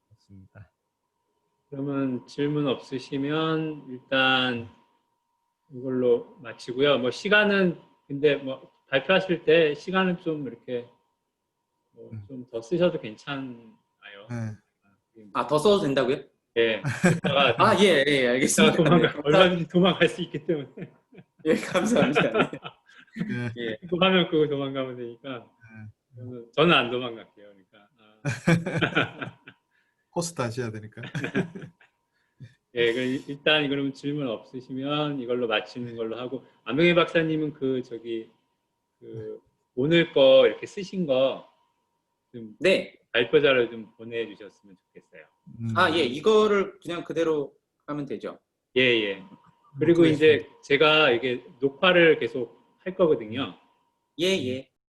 맞습니다. 그러면 질문 없으시면 일단 이걸로 마치고요. 뭐 시간은 근데 뭐 발표하실 때 시간은 좀 이렇게 좀 더 쓰셔도 괜찮아요. 더 써도 된다고요? 예. 예, 알겠습니다. 얼마든지 도망갈 수 있기 때문에. 예, 감사합니다. 예. 그거 하면 그거 도망가면 되니까. 저는 안 도망갈게요. 그러니까. 호스트 하셔야 되니까. 예, 일단 그러면 질문 없으시면 이걸로 마치는 걸로 하고 안병희 박사님은 오늘 거 이렇게 쓰신 거 좀 발표 자료 좀 보내주셨으면 좋겠어요. 예, 이거를 그냥 그대로 하면 되죠. 예. 그리고 이제 제가 이게 녹화를 계속 할 거거든요. 예.